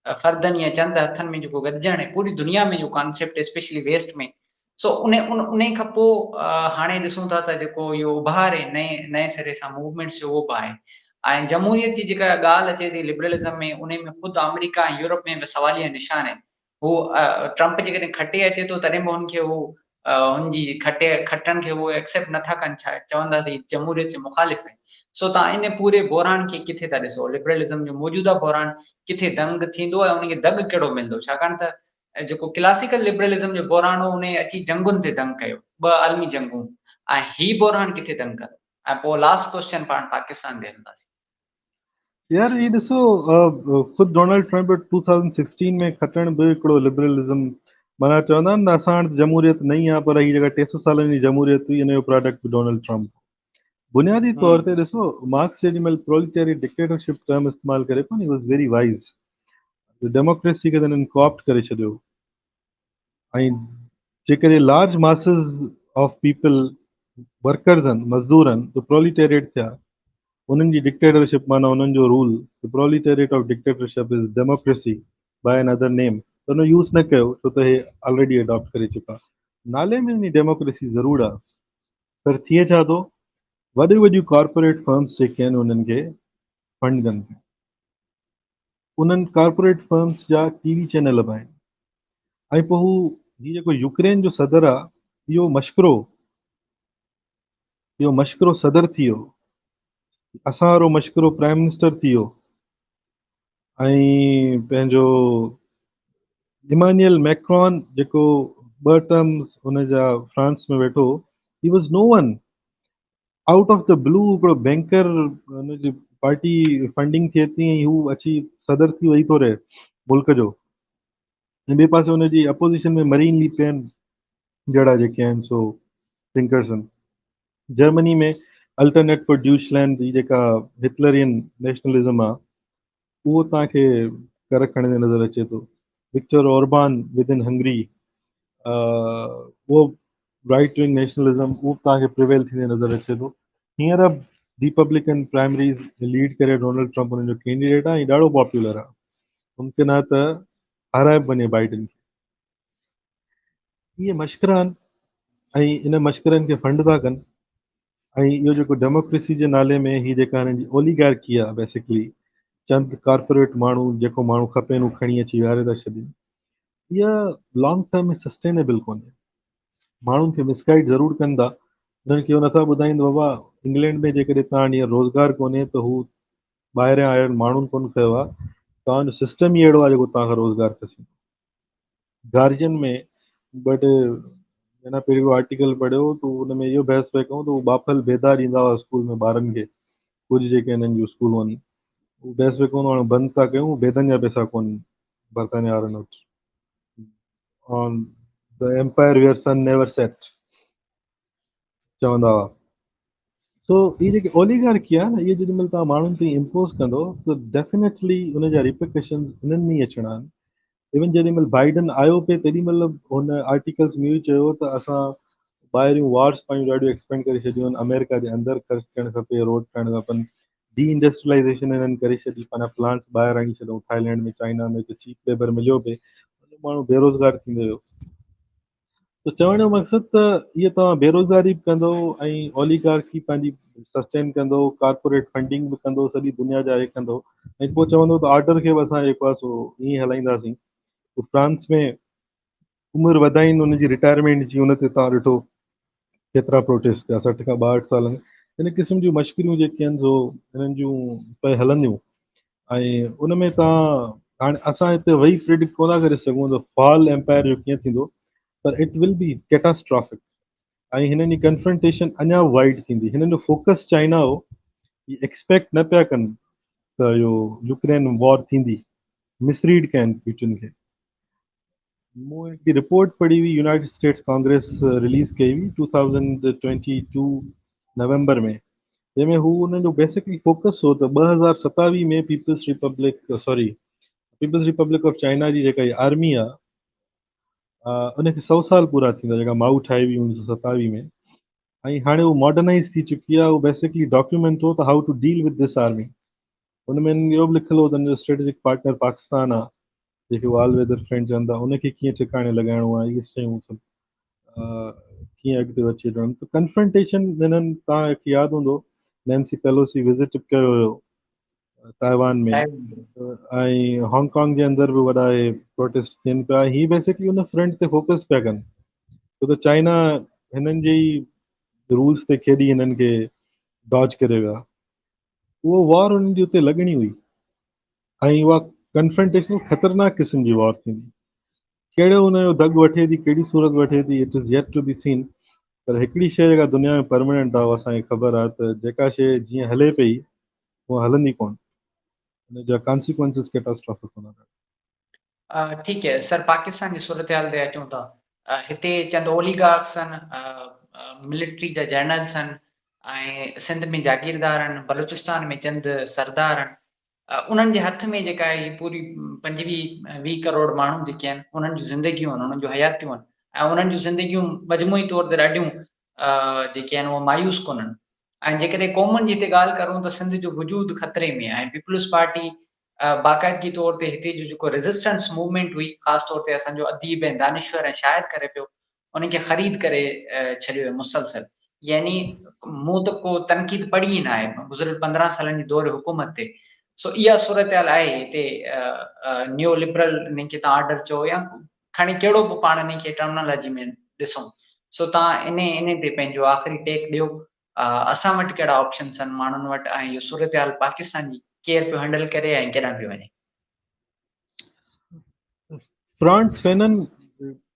फर्दनि या चंद हथनि में जेको गॾिजण है, पूरी दुनिया में जो कॉन्सेप्ट स्पेशली वेस्ट में, सो उन खां पोइ हाणे ॾिसूं था त जेको इहो उभार आहे नए सिरे सां मूवमेंट्स जो, उहो बि आहे। ऐं जमहूरियत जी जेका ॻाल्हि अचे थी लिबरलिज़म में, उन में ख़ुदि अमेरिका ऐं यूरोप में बि सवालिया निशान आहिनि। हू ट्रंप जेकॾहिं खटे अचे थो तॾहिं बि हुनखे हू हुनजी खटनि खे उहे एक्सेप्ट नथा कनि, छा चवंदा त जमहूरियत जे मुखालिफ़ आहे। सो तव्हां इन पूरे बहरान खे किथे था ॾिसो, लिबरलिज़म जो मौजूदा बहरान किथे दंग थींदो ऐं उनखे दग कहिड़ो मिलंदो? छाकाणि त जेको क्लासिकल लिबरलिज़म जो बहरान हो, उन अची जंगुनि ते दंग कयो, 2 आलमी जंगूं, ऐं ही बहरान किथे दंग कंदो? ऐं पोइ लास्ट क्वेश्चन पाण पाकिस्तान ते हलंदासीं। यार ये ॾिसो, ख़ुदि डोनाल्ड ट्रंप 2016 में खटण बि हिकिड़ो लिबरलिज़म, माना चवंदा आहिनि न असां वटि जमहूरियत न आहे, पर हीअ जेका 300 सालनि जी जमहूरियत हुई, इन जो प्रोडक्ट डोनाल्ड ट्रंप। बुनियादी तौर ते ॾिसो, मार्क्स जेॾी महिल प्रोलिटेरियट डिक्टेटरशिप टर्म इस्तेमालु करे पियो, he was very wise. Democracy खे त हिननि कॉप्ट करे छॾियो, ऐं जेकॾहिं large masses of people workers आहिनि, मज़दूर आहिनि, त प्रोलिटेरिएट थिया, उन्हनि जी डिक्टेटरशिप माना उन्हनि जो rule, the proletariat of dictatorship is democracy by an other name, त हुन यूज़ न कयो छो त हे ऑलरेडी अडॉप्ट करे चुका। नाले में वञी डेमोक्रेसी ज़रूरु आहे, पर थिए छा थो, वॾियूं वॾियूं कॉर्पोरेट फर्म्स जेके आहिनि उन्हनि खे फंड कनि थियूं। उन्हनि कॉर्पोरेट फर्म्स जा टीवी चैनल बि आहिनि, ऐं पोइ हू हीउ जेको यूक्रेन जो सदर आहे, इहो मश्किरो सदर थी वियो, असां वारो मश्किरो प्राइम मिनिस्टर थी वियो, ऐं पंहिंजो इमानुएल मैक्रॉन जेको 2 टर्म्स हुन जा फ्रांस में वेठो, he was no one, out of the blue हिकिड़ो बैंकर, हुनजी पार्टी फंडिंग थिए थी ऐं हू अची सदर थी वेही थो रहे मुल्क जो, ऐं ॿिए पासे हुनजी अपोज़िशन में मरीन ली पेन जहिड़ा जेके आहिनि सो थिंकर्स आहिनि। जर्मनी में अल्टरनेट फॉर ड्यूशलैंड जी जेका हिटलरियन नेशनलिज़म आहे, उहो तव्हांखे कर खणंदे नज़र अचे थो। Viktor Orban within Hungary, उहो राइट विंग नेशनलिज़म, उहो तव्हांखे प्रिवेल थींदे नज़र अचे थो। हींअर रिपब्लिकन प्राइमरीज़ लीड करे डोनाल्ड ट्रंप हुननि जो कैंडिडेट आहे, ऐं ॾाढो पॉपुलर आहे, मुमकिन आहे त हाराए बि वञे बाइडन खे। इहे मश्किरा आहिनि, ऐं इन मश्किरनि खे फंड था कनि, ऐं इहो जेको डेमोक्रेसी जे नाले में ही जेका हिननि जी ओलिगार्की आहे बेसिकली, चंद कॉर्पोरेट माण्हू जेको माण्हू खपेनि उहो खणी अची विहारे था छॾनि, इहा लॉन्ग टर्म में सस्टेनेबल कोन्हे। माण्हुनि खे मिसगाइड ज़रूरु कनि था, उन्हनि खे इहो नथा ॿुधाईनि बाबा इंग्लैंड में जेकॾहिं तव्हां हींअर रोज़गार कोन्हे त हू ॿाहिरियां आयल माण्हुनि कोन कयो आहे, तव्हांजो सिस्टम ई अहिड़ो आहे जेको तव्हांखां रोज़गार खसी। गार्जियन में बट हिन पहिरियों आर्टिकल पढ़ियो त हुन में इहो बहस पिया कयूं त उहो बाफ़ल बेदा ॾींदा हुआ स्कूल में ॿारनि खे, कुझु जेके हिननि जूं स्कूलूं आहिनि उहो बहस पिया कयूं हाणे बंदि था कयूं, बेदनि जा पैसा कोन बरतानिया वारनि वटि। On the empire where sun never set चवंदा हुआ। सो इहे जेके ओलिगार्की आहे न, इहे जेॾी महिल तव्हां माण्हुनि ते इम्पोज़ कंदो त डेफिनेटली उनजा रिपरकशन्स इन्हनि में ई अचणा आहिनि। इवन जेॾी महिल बाइडन आयो पिए तेॾी महिल हुन आर्टिकल्स में इहो चयो त असां ॿाहिरियूं वार्स पंहिंजूं ॾाढियूं एक्सपेंड करे छॾियूं आहिनि, अमेरिका जे अंदरि ख़र्चु थियणु खपे, रोड ठाहिणु खपनि, डी इंडस्ट्रियलाइज़ेशन हिननि करे छॾी, पाण प्लांट्स ॿाहिरि आणी छॾूं, थाईलैंड में चाइना में त चीप लेबर मिलियो पिए, माण्हू बेरोज़गार थींदो वियो। त चवण जो मक़सदु त इहे तव्हां बेरोज़गारी बि कंदो ऐं ओलिगार्की पंहिंजी सस्टेन कंदो, कॉर्पोरेट फंडिंग बि कंदो, सॼी दुनिया जा हे कंदो, ऐं पोइ चवंदो त ऑर्डर खे बि असां जेको आहे सो ईअं हलाईंदासीं। फ्रांस में उमिरि वधाइनि हुनजी रिटायरमेंट जी, हुन ते तव्हां ॾिठो केतिरा प्रोटेस्ट थिया, 60 खां 62 साल में। इन क़िस्म जूं मश्किलियूं जेके आहिनि सो हिननि जूं पिए हलंदियूं, ऐं उन में तव्हां हाणे असां हिते वेही प्रिडिक्ट कोन था करे सघूं त फॉल एम्पायर जो कीअं थींदो, पर इट विल बी कैटास्ट्रॉफिक। ऐं हिननि जी कन्फ्रंटेशन अञा वाइड थींदी। हिननि जो फोकस चाइना हो, एक्सपेक्ट न पिया कनि त इहो यूक्रेन वॉर थींदी, मिसरीड कयनि पुटिन खे। मूं हिकिड़ी रिपोर्ट पढ़ी हुई, यूनाइटेड स्टेट्स कांग्रेस रिलीज़ कई हुई 2022 नवंबर में, जंहिंमें हू हुननि जो बेसिकली फोकस हो त 2027 में पीपल्स रिपब्लिक ऑफ चाइना जी जेका आर्मी आहे उनखे 100 साल पूरा थींदा, जेका माउ ठाही हुई 1927 में, ऐं हाणे उहो मॉडर्नाइज़ थी चुकी आहे। उहो बेसिकली डॉक्यूमेंट हो त how to deal with this army. हुनमें इहो बि लिखियलु हो त हुनजो स्ट्रेटेजिक पार्टनर पाकिस्तान आहे, जेके ऑल वेदर फ्रेंड चवंदा, उनखे कीअं ठिकाणे लॻाइणो आहे, इहे शयूं सभु कीअं अॻिते अची वञनि। त कन्फ्रंटेशन हिननि, तव्हांखे यादि हूंदो नैन्सी पेलोसी विज़िट कयो हुयो ताइवान में, ऐं हांगकांग जे अंदरि बि वॾा प्रोटेस्ट थियनि पिया। ही बेसिकली उन फ्रंट ते फोकस पिया कनि, छो त चाइना हिननि जे ई रूल्स ते खेॾी हिननि खे डॉज करे विया। उहो वॉर हुननि जी हुते लॻणी हुई, ऐं उहा कन्फ्रंटेशन ख़तरनाक क़िस्म जी वॉर थींदी। कहिड़ो हुनजो दग वठे थी, कहिड़ी सूरत वठे थी, it is yet to be seen. पर हिकिड़ी शइ जेका दुनिया में परमानेंट आहे, असांखे ख़बर आहे त जेका शइ जीअं हले पई उहा हलंदी कोन, हुन जा कॉन्सिक्वेंसिस कैटास्ट्रॉफिक हूंदा। ठीक है सर, पाकिस्तान जी सूरत हाल ते अचूं था। हिते चंद ओलिगार्क्स आहिनि, मिलिट्री जा जनरल्स आहिनि, ऐं सिंध में जागीरदार आहिनि, बलूचिस्तान में चंद सरदार आहिनि। उन्हनि जे हथ में जेका आहे पूरी 25-20 करोड़ माण्हू जेके आहिनि, उन्हनि जूं ज़िंदगियूं आहिनि, उन्हनि जूं हयातियूं आहिनि, ऐं उन्हनि जूं ज़िंदगियूं मजमूई तौर ते ॾाढियूं जेके आहिनि उहे मायूस कोन आहिनि। ऐं जेकॾहिं क़ौमुनि जी हिते ॻाल्हि करूं त सिंध जो वजूद ख़तरे में आहे। पीपल्स पार्टी बाक़ाइदगी तौर ते हिते जो जेको रेज़िस्टेंस मूवमेंट हुई, ख़ासि तौर ते असांजो अदीब ऐं दानिश्वर ऐं शाइर करे पियो, उनखे ख़रीद करे छॾियो मुसलसल। यानी मूं त को तनक़ीद पढ़ी ई न आहे गुज़िरियल 15 सालनि जी दौर हुकूमत ते। सो इहा सूरत हाल आहे हिते। न्यू लिबरल इनखे तव्हां ऑर्डर चओ या खणी कहिड़ो बि पाण इनखे टर्मिनोलॉजी में ॾिसूं। सो तव्हां इन ते पंहिंजो आख़िरी टेक ॾियो। असां वटि कहिड़ा ऑप्शन्स आहिनि माण्हुनि वटि, ऐं इहो सूरत हाल पाकिस्तान जी केरु पियो हैंडल करे ऐं केॾां पियो वञे? Frantz Fanon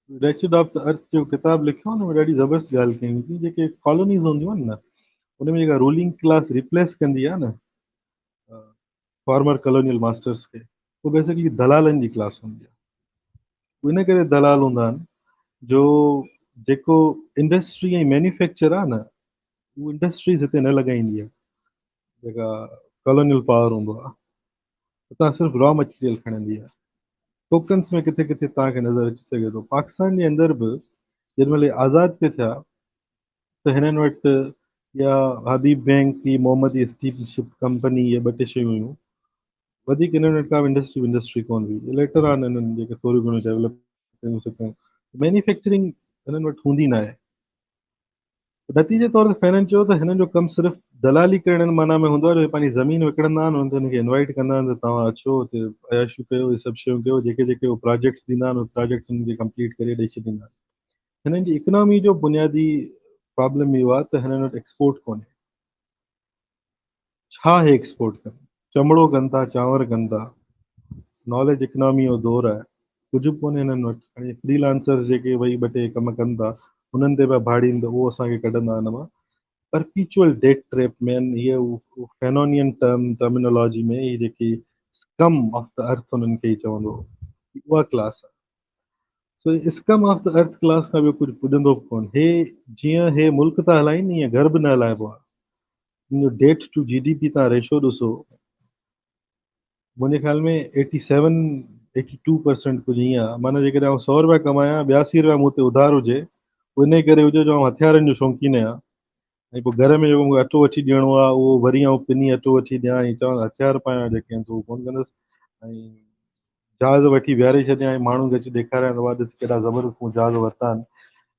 wretched of the earth जो किताब लिखियो, हुन में ॾाढी ज़बरदस्त ॻाल्हि कई हुई। जेके कॉलोनीज़ हूंदियूं आहिनि न, हुन में जेका रूलिंग क्लास रिप्लेस कंदी आहे न फॉर्मर कॉलोनियल मास्टर्स खे, उहो बेसिकली दलालनि जी क्लास हूंदी आहे। इन करे दलाल हूंदा आहिनि जो जेको इंडस्ट्री ऐं मैन्युफैक्चर आहे न, उहो इंडस्ट्रीज़ हिते न लॻाईंदी आहे। जेका कॉलोनियल पावर हूंदो आहे, हुतां सिर्फ़ु रॉ मटीरियल खणंदी आहे। टोकन्स में किथे किथे तव्हांखे नज़र अची सघे थो। पाकिस्तान जे अंदरि बि जेॾी महिल आज़ादु पिया थिया त हिननि वटि या हबीब बैंक की मोहम्मदी स्टीमशिप कंपनी, इहे 2 टे शयूं हुयूं। वधीक हिननि वटि का इंडस्ट्री कोन हुई। लेटर ऑन हिननि जेके थोरियूं घणियूं डेवलप कयूं सघूं, मैन्युफैक्चरिंग हिननि वटि हूंदी न आहे। नतीजे तौर ते फैननि चयो त हिननि जो कमु सिर्फ़ु दलाली करण माना में हूंदो आहे जो पंहिंजी ज़मीन विकिणंदा आहिनि, उन्हनि खे इनवाइट कंदा आहिनि त तव्हां अचो हिते अयाशू कयो, इहे सभु शयूं कयो, जेके जेके उहे प्रोजेक्ट्स ॾींदा आहिनि उहे प्रोजेक्ट्स उन्हनि खे कंप्लीट करे ॾेई छॾींदा आहिनि। हिननि जी इकोनॉमी जो बुनियादी प्रॉब्लम इहो आहे त हिननि वटि एक्सपोर्ट कोन्हे। छा आहे एक्सपोर्ट कनि? चमड़ो कनि था, चांवर कनि था, नॉलेज इकोनॉमी जो दौर आहे, कुझु बि कोन्हे हिननि वटि। हाणे फ्रीलांसर्स जेके वही ॿ टे कम कनि था उन्हनि ते पिया भाड़ीनि, त उहो असांखे कढंदा हिन मां। परपीचुअल डेट ट्रैप में हीअ फेनोनियन टर्मिनोलॉजी में ही जेकी स्कम ऑफ द अर्थ उन्हनि खे ई चवंदो, उहा क्लास आहे। So scum of the earth class खां ॿियो कुझु पुॼंदो बि कोन। हे जीअं हे मुल्क था हलाइनि ईअं घर बि न हलाइबो आहे। डेट टू GDP तव्हां रेशो ॾिसो, मुंहिंजे ख़्याल में 82% कुझु ईअं आहे। माना जेकॾहिं आउं 100 रुपया कमायां, 82 रुपया मूं ते उधार हुजे, उन करे हुजे जो आउं हथियारनि जो शौक़ीन आहियां, ऐं पोइ घर में जेको मूंखे अटो वठी ॾियणो आहे उहो वरी आउं पिनी अटो वठी ॾियां ऐं चवां हथियार पायां जेके आहिनि त उहो कोन कंदुसि। ऐं जहाज़ वठी बीहारे छॾियां ऐं माण्हुनि खे अची ॾेखारियां त वाह ॾिस केॾा ज़बरदस्त मूं जहाज़ वरिता आहिनि।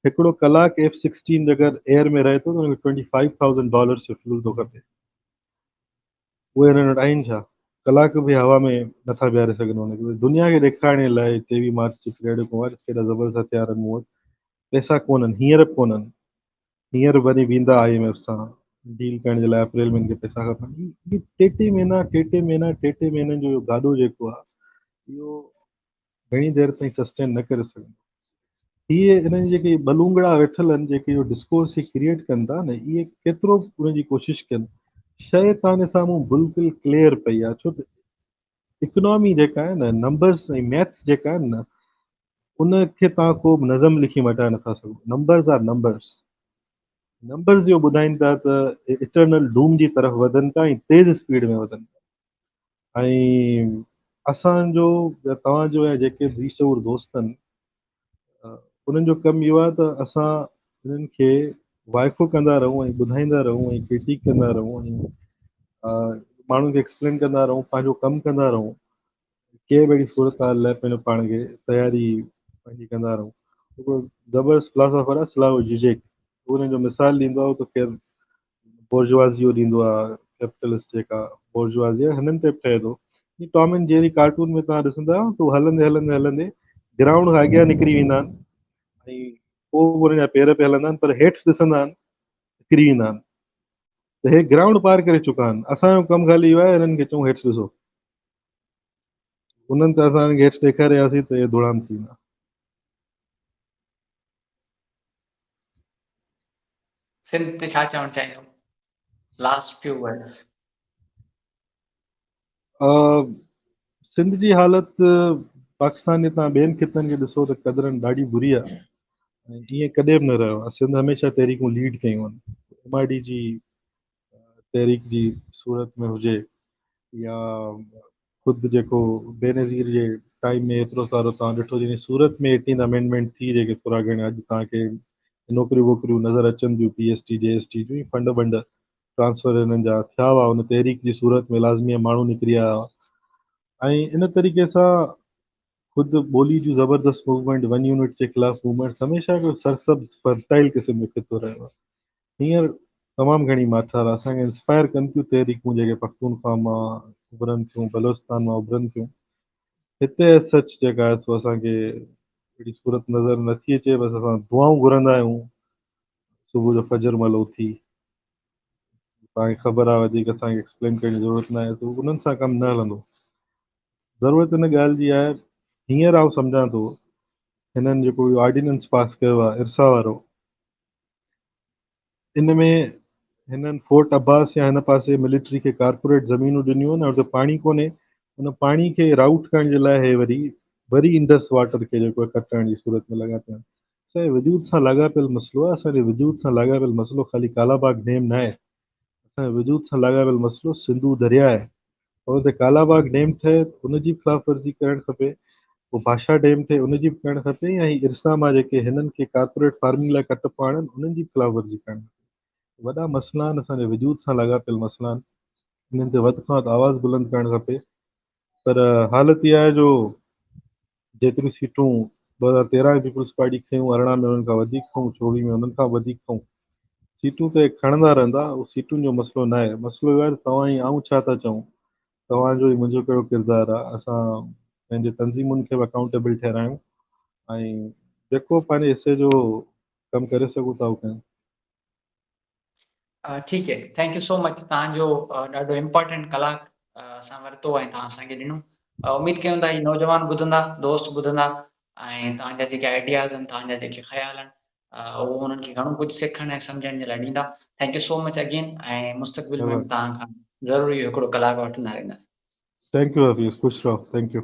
हिकिड़ो कलाकु F-16 अगरि एयर में रहे थो त हुनखे $25,000 जो फ्यूल थो खपे। उहे हिननि वटि आहिनि छा? कलाक बि हवा में नथा बीहारे सघनि हुनखे। दुनिया खे ॾेखारण लाइ 23 मार्च जी परेड खां वठी केॾा ज़बरदस्त हथियार आहिनि मूं वटि। पैसा कोन्हनि, हींअर बि कोन्हनि। हींअर वरी वेंदा IMF सां डील करण जे लाइ, अप्रैल में हिनखे पैसा खपनि। टे महीननि जो इहो गाॾो जेको आहे इहो घणी देरि ताईं सस्टेन न करे सघंदो। इहे हिननि जेके बलूंगड़ा वेठल आहिनि, जेके इहो डिस्कोर्स खे क्रिएट कनि था न, इहे केतिरो उनजी कोशिशि कनि, शइ तव्हांजे साम्हूं बिल्कुलु क्लियर पई आहे। छो त इकोनॉमी जेका आहे न, नंबर्स ऐं मैथ्स जेका आहिनि न, उनखे तव्हां को बि नज़म लिखी मटाए नथा सघो। Numbers R numbers. नंबर्स इहो ॿुधाइनि था त इटर्नल डूम जी तरफ़ वधनि था ऐं तेज़ स्पीड में वधनि था। ऐं असांजो या तव्हांजो या जेके रीशूर दोस्त आहिनि, उन्हनि जो कमु इहो आहे त असां हिननि खे वाइफ़ो कंदा रहूं ऐं ॿुधाईंदा रहूं ऐं क्रिटिक कंदा रहूं ऐं माण्हुनि खे एक्सप्लेन कंदा रहूं, पंहिंजो कमु कंदा रहूं, कंहिं बि अहिड़ी सूरत हाल लाइ पंहिंजो पाण खे तयारी पंहिंजी कंदा रहूं। हिकिड़ो ज़बरदस्त फिलासफर आहे स्लावो जिजेक, उहो हुनजो मिसाल ॾींदो आहे त केरु बोर्जुआज़ी ॾींदो आहे, कैपिटलिस्ट जेका बोर्जुआज़ी आहे हिननि ते बि ठहे थो। टॉम एंड जेरी कार्टून में तव्हां ॾिसंदा आहियो त हलंदे हलंदे हलंदे ग्राउंड खां अॻियां निकिरी वेंदा आहिनि ऐं पोइ हुन जा पेर पिया हलंदा आहिनि, पर हेठि ॾिसंदा आहिनि किरी वेंदा आहिनि। त हे ग्राउंड पार करे चुका आहिनि। असांजो कमु ख़ाली इहो आहे हिननि खे चऊं हेठि ॾिसो। उन्हनि त असांखे हेठि ॾेखारियासीं त हे धुड़ाम थी वेंदा। सिंध ते छा चवणु चाहींदो? Last few words. सिंध जी हालत पाकिस्तान जे तव्हां ॿियनि खितनि खे ॾिसो त क़दरनि ॾाढी बुरी आहे ऐं ईअं कॾहिं बि न रहियो आहे। सिंध हमेशह तहरीकूं लीड कयूं आहिनि। MID जी तहरीक जी सूरत में हुजे या ख़ुदि जेको बेनज़ीर जे टाइम में एतिरो सारो तव्हां ॾिठो, जॾहिं सूरत में 18 अमेंडमेंट थी, जेके थोरा घणा अॼु तव्हांखे नौकिरियूं वोकिरियूं नज़र अचनि थियूं, PST JST जूं फंड वंड ट्रांसफर हिननि जा थिया हुआ, हुन तहरीक जी सूरत में लाज़मी माण्हू निकिरी आया हुआ। ऐं इन तरीक़े सां ख़ुदि ॿोली जूं ज़बरदस्त मूवमेंट, 1 यूनिट जे ख़िलाफ़ मूवमेंट हमेशह हिकिड़ो सरसब्ज़ फर्टाइल क़िस्म जो खितो रहियो आहे। हींअर तमामु घणी माथार असांखे इंस्पायर कनि थियूं तहरीकूं जेके पख्तूनख्वा मां उभरनि थियूं, बलोचिस्तान मां उभरनि थियूं। हिते सच जेका आहे सो असांखे अहिड़ी सूरत नज़र नथी अचे। बसि असां दुआऊं घुरंदा आहियूं सुबुह जो फजर महिल उथी। तव्हांखे ख़बर आहे, वधीक असांखे एक्सप्लेन करण जी ज़रूरत न आहे, त उन्हनि सां कमु न हलंदो। ज़रूरत हिन ॻाल्हि जी आहे, हींअर आउं सम्झां थो हिननि जेको इहो ऑर्डिनेंस पास कयो आहे इरसा वारो, इन में हिननि फोर्ट अब्बास या हिन पासे मिलिट्री खे कारपोरेट ज़मीनूं ॾिनियूं आहिनि, और त पाणी कोन्हे, उन पाणी खे राउट करण जे लाइ हे वरी इंडस वाटर खे जेको आहे कटण जी सूरत में लॻा पिया आहिनि। असांजे वजूद सां लाॻापियल मसइलो आहे। असांजे वजूद सां लाॻापियल मसइलो ख़ाली कालाबाग डेम न आहे। असांजे वजूद सां लाॻापियल मसइलो सिंधू दरिया आहे। और हुते कालाबाग डेम ठहे हुनजी ख़िलाफ़ वर्ज़ी करणु खपे, पोइ भाषा डेम ठहे उनजी बि करणु खपे, ऐं इरसा मां जेके हिननि खे कारपोरेट फार्मिंग लाइ कट पाणनि उन्हनि जी ख़िलाफ़ वर्ज़ी करणु खपे। वॾा मसइला आहिनि, असांजे वजूद सां लाॻापियल मसइला आहिनि, इन्हनि ते वधि खां वधि आवाज़ु बुलंद करणु खपे। पर हालत इहा आहे जो जेतिरियूं सीटूं 2013 पीपल्स पार्टी खयूं, 18 में उन्हनि खां वधीक खऊं, 24 में उन्हनि खां वधीक खऊं। सीटूं त खणंदा रहंदा, उहो सीटुनि जो मसइलो न आहे। मसइलो इहो आहे तव्हां ऐं आऊं छा था चऊं, तव्हांजो ऐं मुंहिंजो कहिड़ो किरदारु आहे, असां पंहिंजे तंज़ीमुनि खे बि अकाउंटेबल ठहिरायूं ऐं जेको पंहिंजे हिसे जो कमु करे सघूं था उहो कयूं। ठीकु आहे, थैंक यू सो मच। तव्हांजो ॾाढो इम्पोर्टेंट कलाक असां वरितो ऐं तव्हां असांखे ॾिनो। उमेद कयूं था ही नौजवान ॿुधंदा, दोस्त ॿुधंदा ऐं तव्हांजा जेके आइडियाज़ आहिनि, तव्हांजा जेके ख़्याल आहिनि, उहो उन्हनि खे घणो कुझु सिखण ऐं सम्झण जे लाइ ॾींदा। Thank you so much again, ऐं मुस्तक़बिल में बि तव्हां खां ज़रूरु इहो हिकिड़ो कलाक वठंदा रहंदासीं। थैंक यू हफ़ीज़, ख़ुशि रहो, थैंक यू।